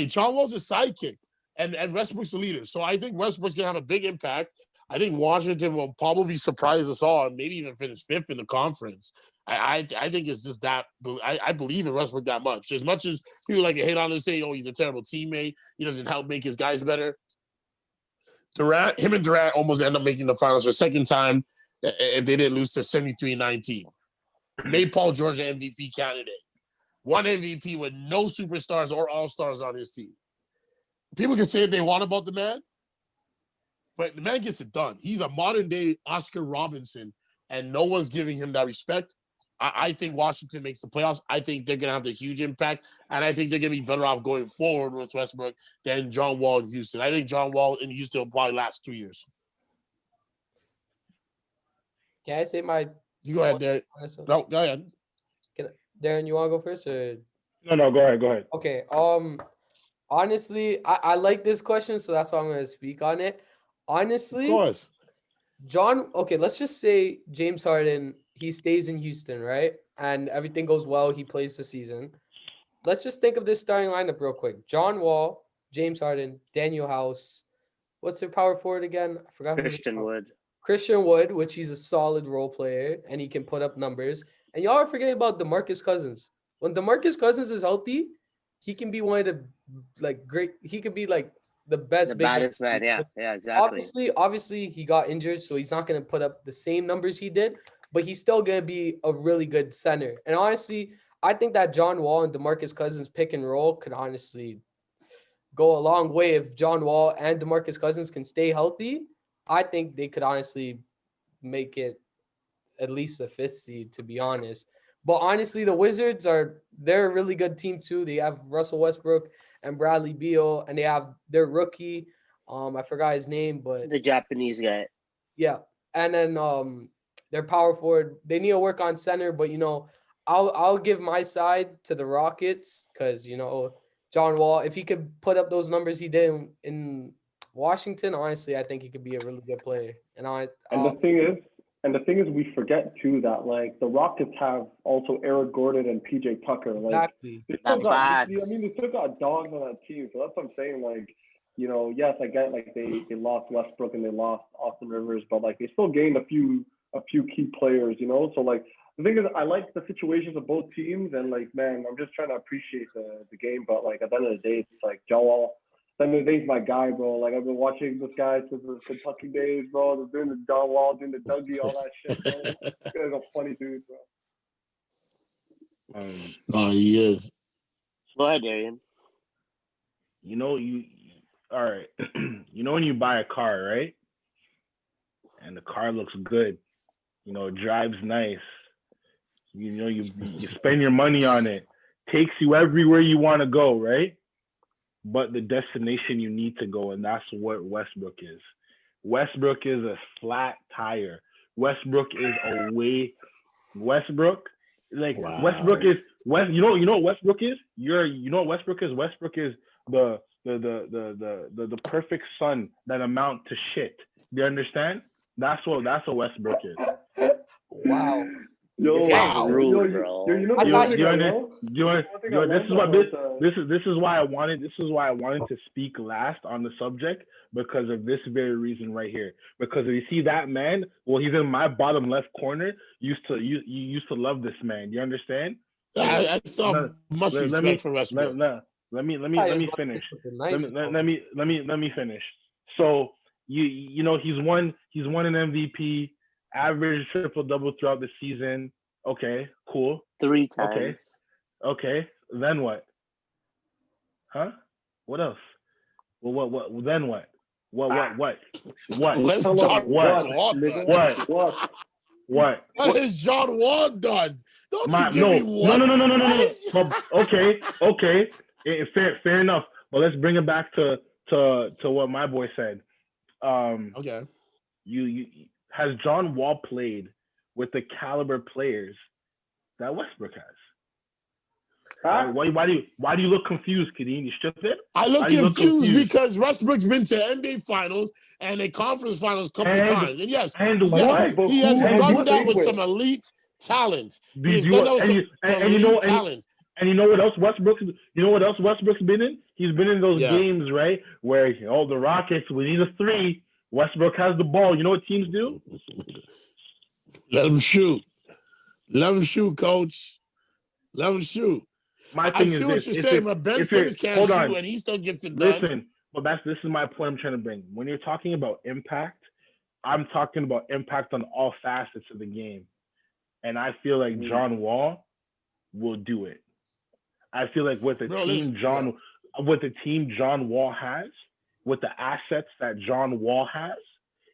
John Wall's a sidekick, and Westbrook's the leader. So I think Westbrook's going to have a big impact. I think Washington will probably surprise us all and maybe even finish 5th in the conference. I think it's just that I believe in Westbrook that much. As much as people like to hate on him and say, oh, he's a terrible teammate, he doesn't help make his guys better. Him and Durant almost end up making the finals for the second time if they didn't lose to 73-19. Made Paul George an MVP candidate. One MVP with no superstars or all-stars on his team. People can say what they want about the man, but the man gets it done. He's a modern-day Oscar Robinson, and no one's giving him that respect. I think Washington makes the playoffs. I think they're going to have the huge impact, and I think they're going to be better off going forward with Westbrook than John Wall in Houston. I think John Wall in Houston will probably last 2 years. Can I say my? You go ahead, Darren. No, go ahead. Darren, you want to go first or? No, go ahead. Okay. Honestly, I like this question, so that's why I'm going to speak on it. Honestly, Of course. okay, let's just say James Harden, he stays in Houston, right? And everything goes well. He plays the season. Let's just think of this starting lineup real quick. John Wall, James Harden, Daniel House. What's their power forward again? I forgot. Christian Wood, which he's a solid role player, and he can put up numbers. And y'all are forgetting about DeMarcus Cousins. When DeMarcus Cousins is healthy, he can be one of the he could be like the best. The baddest man, yeah, exactly. Obviously, he got injured, so he's not going to put up the same numbers he did, but he's still going to be a really good center. And honestly, I think that John Wall and DeMarcus Cousins pick and roll could honestly go a long way. If John Wall and DeMarcus Cousins can stay healthy, I think they could honestly make it at least a 5th seed, to be honest. But honestly, the Wizards they're a really good team too. They have Russell Westbrook and Bradley Beal, and they have their rookie. I forgot his name, but the Japanese guy. Yeah, and then their power forward. They need to work on center, but I'll give my side to the Rockets because John Wall, if he could put up those numbers he did in Washington, honestly, I think he could be a really good player. And the thing is, we forget too that like the Rockets have also Eric Gordon and PJ Tucker. Like, exactly. That's bad. They still got dogs on that team. So that's what I'm saying. Like, yes, I get like they lost Westbrook and they lost Austin Rivers, but like they still gained a few key players. So like the thing is, I like the situations of both teams, and like, man, I'm just trying to appreciate the game. But like at the end of the day, it's like Joel. At the end of the day, he's my guy, bro. Like I've been watching this guy since the Kentucky days, bro. They're doing the John Wall, doing the Dougie, all that shit, bro. This guy's a funny dude, bro. No, he is. Go ahead, Darian. All right. When you buy a car, right? And the car looks good. It drives nice. You spend your money on it. Takes you everywhere you want to go, right? But the destination you need to go, and that's what Westbrook is. Westbrook is a flat tire. Westbrook is Westbrook, like wow. Westbrook is You know what Westbrook is? You know what Westbrook is? Westbrook is the perfect son that amount to shit. Do you understand? That's what Westbrook is. Wow. This guy's rude, bro. This is why I wanted to speak last on the subject, because of this very reason right here. Because if you see that man, well, he's in my bottom left corner. You used to love this man. You understand? I saw much respect for Westbrook. Let me finish. Let me finish. So he's won an MVP. Average triple-double throughout the season. Okay, cool. 3 times. Okay. Then what? Huh? What else? Well, what? Then what? What? What's John Wall done? What? What has John Wall done? Don't give me what? No. Okay. Fair enough. Well, let's bring it back to what my boy said. Okay. You has John Wall played with the caliber players that Westbrook has? Huh? Why do you look confused, Kadeem? You stupid? I look confused because Westbrook's been to NBA Finals and a conference finals a couple times. And yes, he has done that with some elite talent. He's done that with some elite talent. And you know what else Westbrook's been in? He's been in those games, right? Where the Rockets, we need a 3. Westbrook has the ball. You know what teams do? Let him shoot. Coach. Let him shoot. My thing is this. I feel what you're saying, but Ben Simmons can't shoot, and he still gets it done. But this is my point I'm trying to bring. When you're talking about impact, I'm talking about impact on all facets of the game. And I feel like John Wall will do it. I feel like with the team John Wall has, with the assets that John Wall has,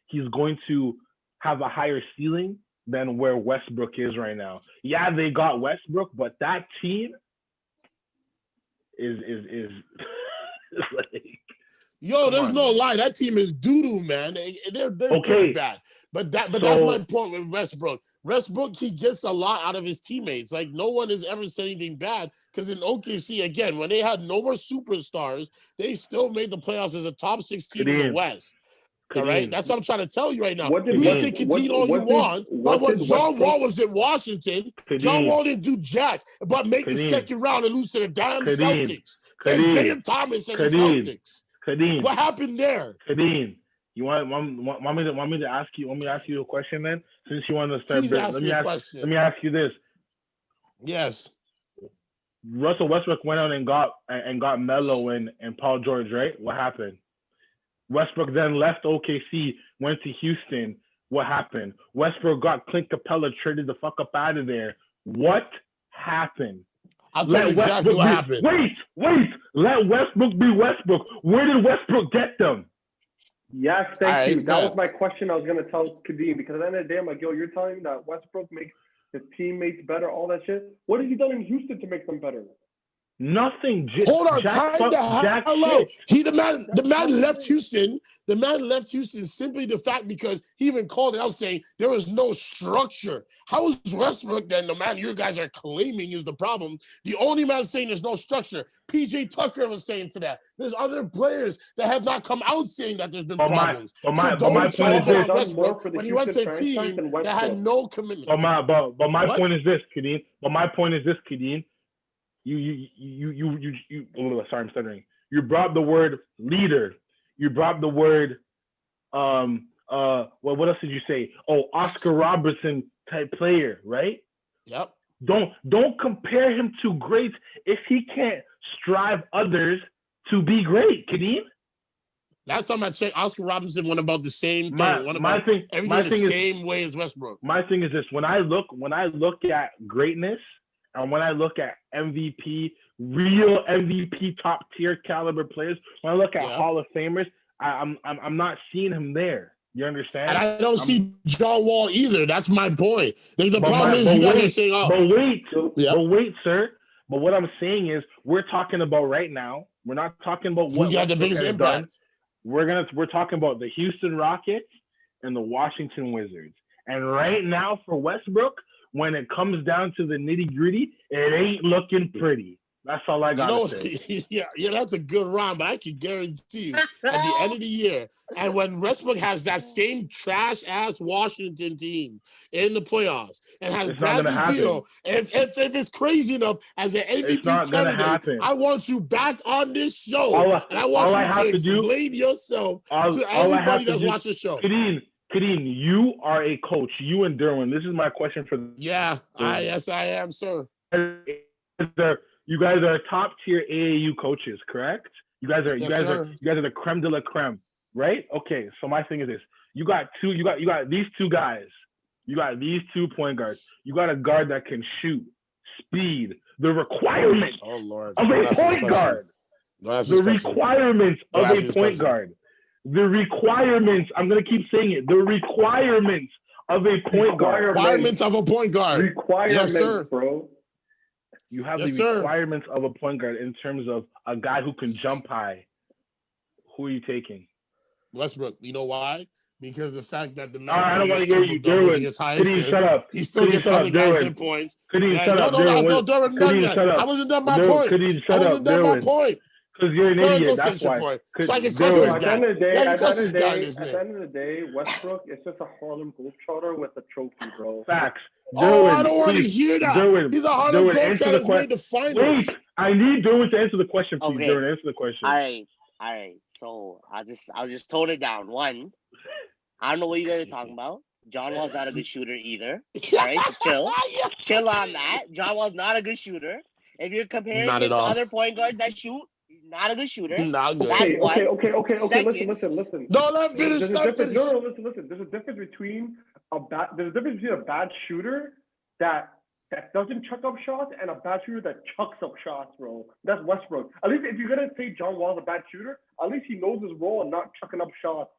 he's going to have a higher ceiling than where Westbrook is right now. Yeah, they got Westbrook, but that team is like, yo, there's no lie. That team is doo-doo, man. They're pretty bad. But that's my point with Westbrook. Westbrook, he gets a lot out of his teammates. Like, no one has ever said anything bad, because in OKC, again, when they had no more superstars, they still made the playoffs as a top 16 in the West. All right? That's what I'm trying to tell you right now. You can say Kadeen all you want, but when John Wall was in Washington, John Wall didn't do jack but make the second round and lose to the damn Celtics. Isaiah Thomas and the Celtics. What happened there? Kadeen, you want me to ask you a question then? Since you want to start, let me ask you this. Yes. Russell Westbrook went out and got Melo and Paul George, right? What happened? Westbrook then left OKC, went to Houston. What happened? Westbrook got Clint Capella, traded the fuck up out of there. What happened? I'll tell you exactly what happened. Wait. Let Westbrook be Westbrook. Where did Westbrook get them? Yes, thank you. That was my question I was going to tell Kadeem, because at the end of the day, I'm like, yo, you're telling me that Westbrook makes his teammates better, all that shit. What has he done in Houston to make them better? Nothing. Hold on, time the hell out. The man left Houston. The man left Houston simply the fact because he even called it out saying there was no structure. How is Westbrook then the man you guys are claiming is the problem? The only man saying there's no structure. PJ Tucker was saying to that. There's other players that have not come out saying that there's been problems. So don't try to get on Westbrook when he went to a team that had no commitment. But my point is this, Kadeen. Sorry, I'm stuttering. You brought the word leader. You brought the word what else did you say? Oh, Oscar Robertson type player, right? Yep. Don't compare him to greats if he can't strive others to be great, Kadeem. Last time I checked, Oscar Robertson went about the same thing. Everything the same way as Westbrook. My thing is this: when I look at greatness, and when I look at MVP, real MVP top tier caliber players, when I look at Hall of Famers, I'm not seeing him there. You understand? And I don't see John Wall either. That's my point. The problem is you guys are saying, but wait, sir. But what I'm saying is we're talking about right now. We're not talking about what got the biggest impact. We're talking about the Houston Rockets and the Washington Wizards. And right now for Westbrook, when it comes down to the nitty-gritty, it ain't looking pretty. That's all I gotta say. Yeah, that's a good rhyme, but I can guarantee you at the end of the year, and when Westbrook has that same trash-ass Washington team in the playoffs and has Bradley Beal, if it's crazy enough as an MVP candidate, I want you back on this show, and I want you to explain yourself to everybody that's watching the show. Kadeem, you are a coach. You and Derwin. This is my question for them. Yes, I am, sir. You guys are top tier AAU coaches, correct? You guys are the creme de la creme, right? Okay, so my thing is this: you got these two guys, you got these 2 point guards, you got a guard that can shoot, speed, the requirements of a point guard, the requirements of a point guard. The requirements, I'm going to keep saying it, the requirements of a point guard. Requirements of a point guard. Requirements, bro. You have the requirements of a point guard in terms of a guy who can jump high. Who are you taking? Westbrook. You know why? Because the fact that the man I don't want to hear you, Derwin. He still gets other guys in points. I wasn't done my point. I wasn't done my point. Because you're an idiot, that's why. So I can cuss this guy. At the end of the day, Westbrook is just a Harlem Globetrotter with a trophy, bro. Facts. Derwin, I don't want to hear that. Derwin, he's a Harlem Globetrotter that's made the finals. Wait, I need Derwin to answer the question, please. Okay. Derwin, answer the question. All right. So I'll just tone it down. One, I don't know what you guys are talking about. John Wall's not a good shooter either. All right, so chill on that. John Wall's not a good shooter. If you're comparing him to other point guards that shoot, he's not a good shooter. Not good. That's one. Okay. Second- Listen. No, let him finish. There's a Let him difference. finish. No, listen. There's a difference between a bad shooter that doesn't chuck up shots and a bad shooter that chucks up shots, bro. That's Westbrook. At least if you're gonna say John Wall's a bad shooter, at least he knows his role and not chucking up shots.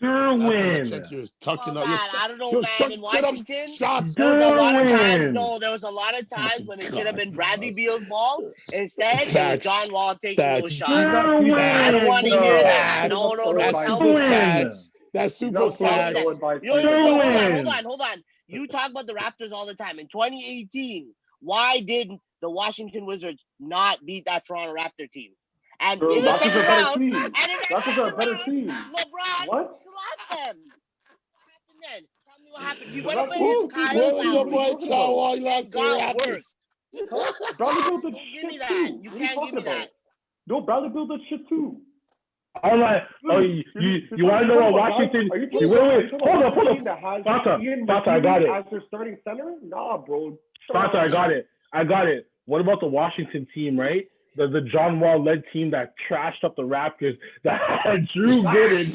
Check you was tucking Well, up. man, I don't know, You're man. In chucking up Washington, shots. there was a lot of times. Derwin. No, there was a lot of times when it should have been God. Bradley Beal's ball. Instead, it was Facts. John Wall taking those Facts. shots. Derwin. I don't want to hear that. Facts. No. That's Tell super me that. facts. That's He's super not putting facts. no advice. Yo, Derwin. hold on. You talk about the Raptors all the time. In 2018, why did the Washington Wizards not beat that Toronto Raptor team? And Bro, in the Raptors second are a better round, team. and in the Raptors are a second better round, team. LeBron What? slapped them. What happened then? Tell me what happened. He The went up Raptors- against Kyle Where was your Lowry. boy John Wall last got year? worked. Bradley Beal did Don't give me shit that. too. You What are can't give me talking that. No, Bradley Beal did shit too. I'm like, oh, you want to know what Washington? Are you Wait, hold up. Fata, I got it. As their starting center? Nah, bro. Fata, I got it. What about the Washington team, right? The John Wall led team that trashed up the Raptors, that had Drew Gooden,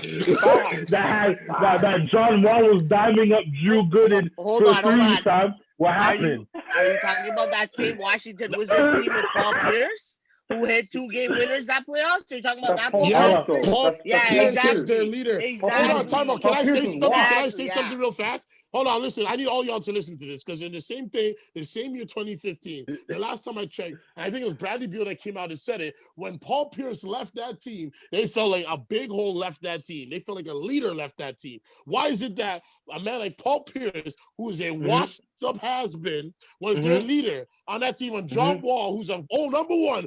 that John Wall was diming up Drew Gooden Hold for on. three time. What Are happened? you talking about that same Washington Wizards team with Paul Pierce, who hit 2-game winners that playoffs? Are you talking about That's that Paul Paul Yeah, Pierce? Pierce, though. Paul That's Yeah, Pierce exactly. is their leader. Exactly. Hold on, time out. Can I Paul say Pierce is something? washed. Can I say Yeah. something real fast? Hold on, listen. I need all y'all to listen to this because in the same thing, the same year 2015, the last time I checked, and I think it was Bradley Beal that came out and said it. When Paul Pierce left that team, they felt like a big hole left that team. They felt like a leader left that team. Why is it that a man like Paul Pierce, who is a washed up has-been, was their leader on that team? And John Wall, who's a number one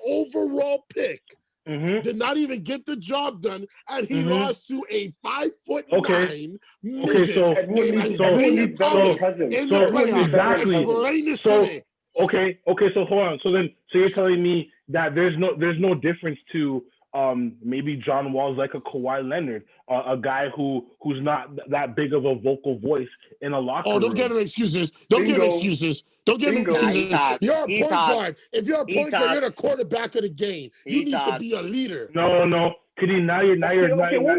overall pick, did not even get the job done, and he lost to a 5'9" midget named Isaiah Thomas in the playoffs. Exactly. Explain this to me. Okay, so hold on. So you're telling me that there's no difference to maybe John Wall's like a Kawhi Leonard, a guy who's not that big of a vocal voice in a locker room. Don't give him excuses. Don't give him excuses. You're a point guard. If you're a point guard, you're the quarterback of the game. You need to be a leader. No. Kitty, now you're Are you kidding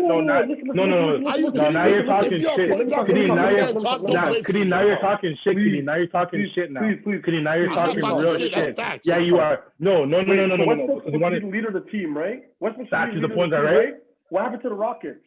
me? now you're talking If you're a shit. point guard, Kitty, you now can't talk. Don't play for Kitty, me. now you're talking shit. Kitty, now you're talking shit now. Kitty, now you're I'm not talking talking real shit. shit. That's facts. Yeah, you are. No. Westbrook's Because you want the leader of the team, right? Westbrook's That's the the leader point, of the team, right? What happened to the Rockets?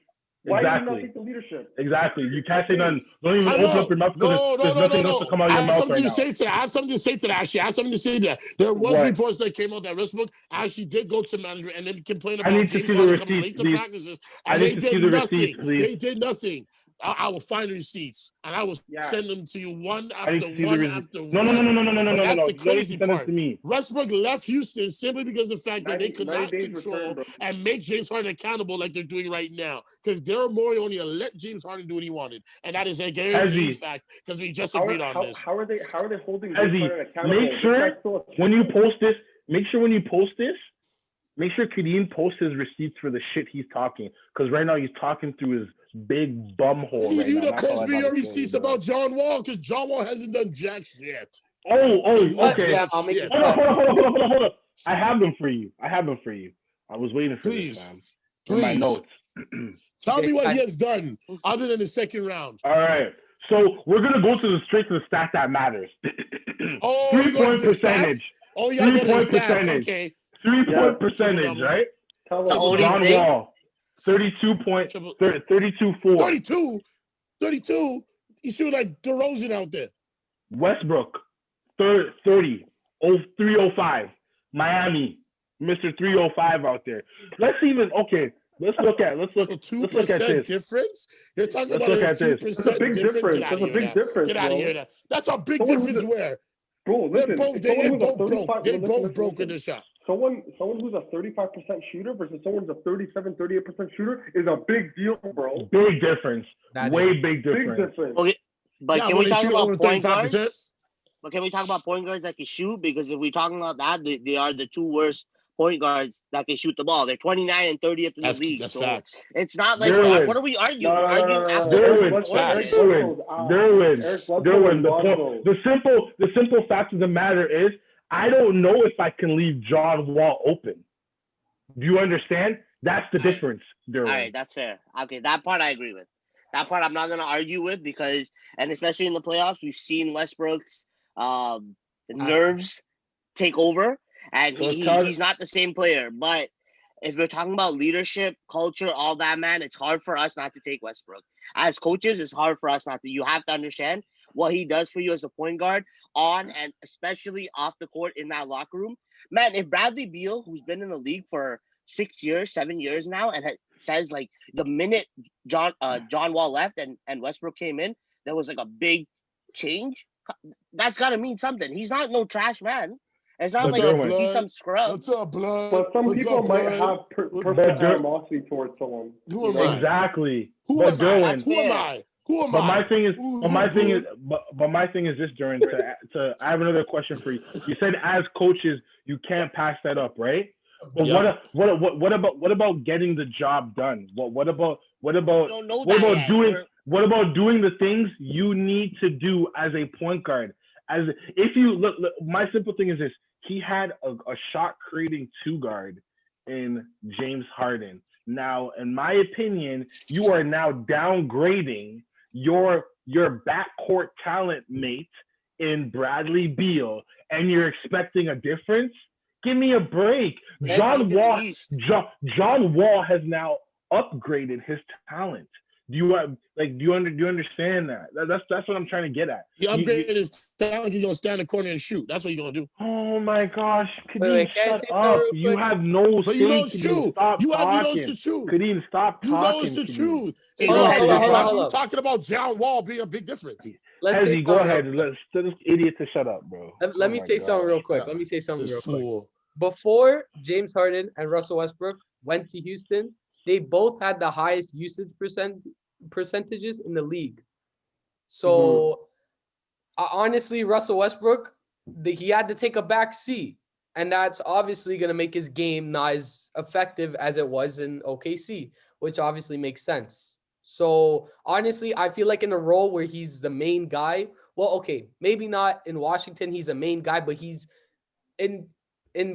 Why did you not Exactly. take the leadership? Exactly. You can't say nothing. Don't even open up your mouth because there's nothing else to come out of your mouth right now. I have something to say to that. Actually, I have something to say to that. There was reports that came out that Westbrook actually did go to management and then complain about James Harden coming late to practices, and they did nothing. They did nothing. I will find receipts and I will send them to you one after one after one. No. That's the crazy part. To me. Westbrook left Houston simply because of the fact that they could not control and make James Harden accountable like they're doing right now. Because Daryl Morey only let James Harden do what he wanted, and that is a guaranteed fact because we just agreed on this. How are they holding James Harden accountable? Make sure when you post this, make sure Kadeem posts his receipts for the shit he's talking. Because right now he's talking through his big bum hole. I need you to post me your receipts about John Wall because John Wall hasn't done jack yet. Okay. Yeah, I'll make it. Hold up. I have them for you. I was waiting for this, man. In my notes. Tell me what he has done other than the second round. All right. So we're gonna go straight to the stat that matters. 3-point percentage. Oh, you gotta go to the stats. Percentage. Okay. 3-point percentage, right? John Wall, 32.4. 32. You shoot like DeRozan out there. Westbrook, 305. Miami, Mr. 305 out there. Let's look at 2% difference. You're talking about a 2% That's a big difference. That's a big difference. Get out of here. That's a big difference. Where? Bro, They're both broke in the shot. Someone who's a 35% shooter versus someone who's a 38% shooter is a big deal, bro. Big difference. Big difference. Okay, but can we talk about point 35%? guards? But can we talk about point guards that can shoot? Because if we're talking about that, they are the two worst point guards that can shoot the ball. They're 29 and 30th in the league. That's so facts. It's not like what are we arguing? Derwin. The simple fact of the matter is, I don't know if I can leave John Wall open. Do you understand? That's the difference, Derwin. All right, that's fair. Okay, that part I agree with. That part I'm not gonna argue with because, and especially in the playoffs, we've seen Westbrook's nerves take over, and he's not the same player. But if we're talking about leadership, culture, all that, man, it's hard for us not to take Westbrook. As coaches, it's hard for us not to. You have to understand what he does for you as a point guard on and especially off the court in that locker room. Man, if Bradley Beal, who's been in the league for 6 years, 7 years now, and says like the minute John Wall left and Westbrook came in, there was like a big change. That's got to mean something. He's not no trash man. It's not like he's some scrub. What's up, blood? But some What's people up, might blood? have personal animosity towards someone. Who am I? Exactly. Who But am I? Derwin, Who am I? Who am but I? my thing is, Who's but my the thing good? is, but my thing is this, Duran. I have another question for you. You said as coaches, you can't pass that up, right? But Yep. what about getting the job done? What about don't know that yet. what about doing the things you need to do as a point guard? As if you look, my simple thing is this: he had a shot creating two guard in James Harden. Now, in my opinion, you are now downgrading your backcourt talent mate in Bradley Beal, and you're expecting a difference. Give me a break. John Wall has now upgraded his talent. Do you understand that? That's what I'm trying to get at. He upgraded his talent. He's gonna stand in the corner and shoot. That's what he's gonna do. Oh my gosh, Wait, Kadeem, can I shut say up. something real You quick? have no But say. you know it's Kadeem, true. stop You know talking. it's the truth. Kadeem, stop You know talking. it's the Kadeem. truth. Hey, And go you ahead, go ahead, talking, talking about John Wall being a big difference. Let's say Hezzy, go something real ahead. quick. Tell this idiot to shut up, bro. Let me say something real quick. Let me say something real quick. Before James Harden and Russell Westbrook went to Houston, they both had the highest usage percentages in the league. So honestly, Russell Westbrook, he had to take a back seat, and that's obviously going to make his game not as effective as it was in OKC, which obviously makes sense. So honestly, I feel like in a role where he's the main guy, well, okay, maybe not in Washington, he's a main guy, but he's in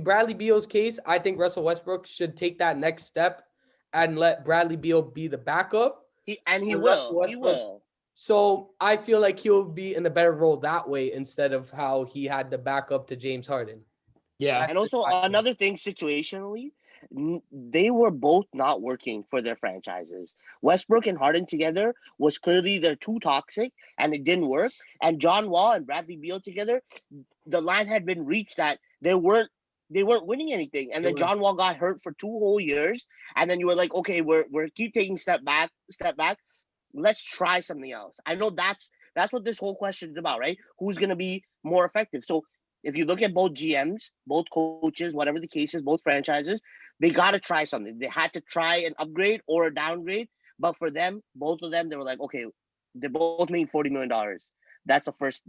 Bradley Beal's case, I think Russell Westbrook should take that next step and let Bradley Beal be the backup. He will. So I feel like he'll be in a better role that way instead of how he had the backup to James Harden. Yeah. And also another thing, situationally, they were both not working for their franchises. Westbrook and Harden together was clearly they're too toxic and it didn't work. And John Wall and Bradley Beal together, the line had been reached that they weren't winning anything. And then John Wall got hurt for 2 whole years. And then you were like, okay, we're keep taking step back. Let's try something else. I know that's what this whole question is about, right? Who's gonna be more effective? So if you look at both GMs, both coaches, whatever the case is, both franchises, they got to try something. They had to try an upgrade or a downgrade. But for them, both of them, they were like, okay, they're both making $40 million. That's the first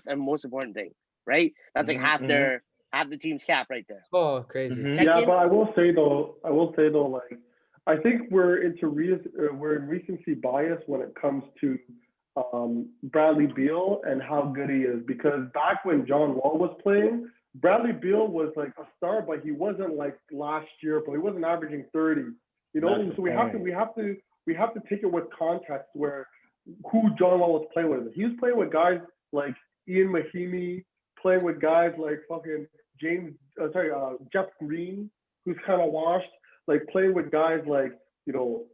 and most important thing, right? That's like half the team's cap right there. Oh, crazy. Yeah, but I will say though, like, I think we're in recency bias when it comes to Bradley Beal and how good he is, because back when John Wall was playing, Bradley Beal was like a star, but he wasn't like last year, but he wasn't averaging 30. You know, so we have to take it with context where who John Wall was playing with. He was playing with guys like Ian Mahinmi, playing with guys like fucking Jeff Green, who's kind of washed, like playing with guys like, you know,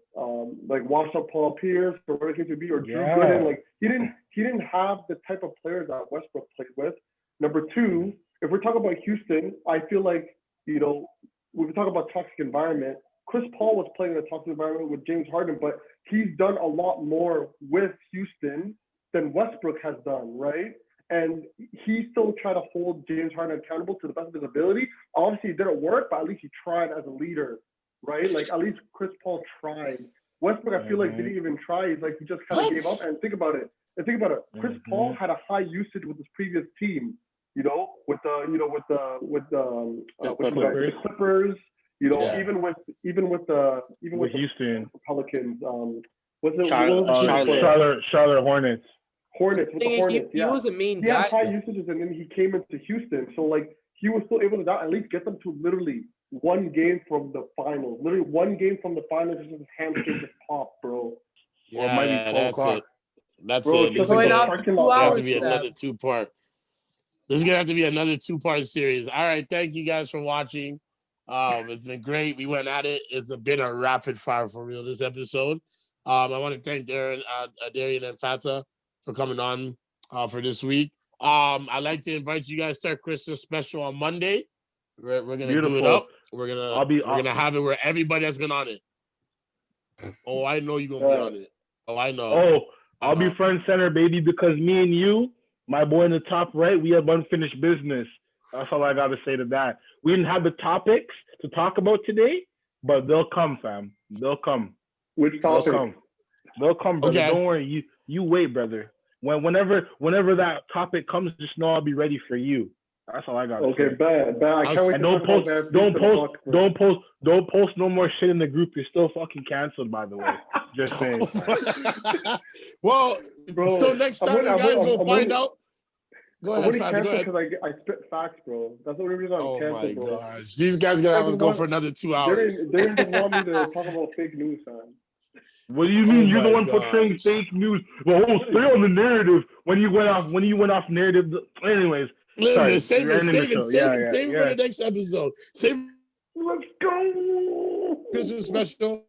like washed up Paul Pierce or whatever it came to be, or Drew Gooden. Like he didn't have the type of players that Westbrook played with. Number two, if we're talking about Houston, I feel like, you know, when we talk about toxic environment, Chris Paul was playing in a toxic environment with James Harden, but he's done a lot more with Houston than Westbrook has done, right? And he still tried to hold James Harden accountable to the best of his ability. Obviously, it didn't work, but at least he tried as a leader, right? Like, at least Chris Paul tried. Westbrook, I feel like, didn't even try. He's like, he just kind of gave up. And think about it. Chris Paul had a high usage with his previous team, you know, with the Clippers, you know, even with Houston Pelicans, Charlotte Hornets. With the Hornets, he was a main guy. He had high usages, and then he came into Houston. So like he was still able to at least get them to literally one game from the finals. Literally one game from the finals, just his hamstring just popped, bro. Or it might be 12 that's o'clock. it. That's Bro, it. it's This just is like Going the out parking 2 lot. have hours to be for another that. two-part. This is gonna have to be another two-part series. All right, thank you guys for watching. It's been great. We went at it. It's been a rapid fire for real this episode. I want to thank Darian and Fata for coming on for this week. I'd like to invite you guys to our Christmas special on Monday. We're gonna do it Beautiful. up. We're gonna I'll- have it where everybody has been on it. Oh, I know you're gonna be on it. Oh, I know. Oh, I'll be front center, baby, because me and you, my boy in the top right, we have unfinished business. That's all I got to say to that. We didn't have the topics to talk about today, but they'll come, fam. They'll come. Which They'll topic? come. They'll come, brother. Okay. Don't worry. You wait, brother. Whenever that topic comes, just know I'll be ready for you. That's all I got. Okay, bad. I can't wait And to don't talk post, about that. don't post no more shit in the group. You're still fucking canceled, by the way. Just saying. Well, Bro, so next time you guys will find out. Go I'm ahead, only Fata, go canceled ahead. because I spit facts, bro. That's the only reason I'm Oh my canceled, bro. gosh, these guys gonna have us go for another 2 hours. They didn't just want me to talk about fake news, man. What do you mean? You're the my one portraying gosh. fake news. Well, stay on the narrative. When you went off narrative. Anyways, Listen, sorry, save you're ending the show. it for the next episode. Save Let's go. Christmas special.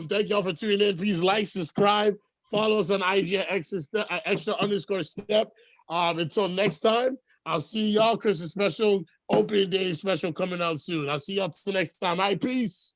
Thank y'all for tuning in. Please like, subscribe, follow us on IG at extra_step. Until next time, I'll see y'all. Christmas special, opening day special coming out soon. I'll see y'all till next time. All right, peace.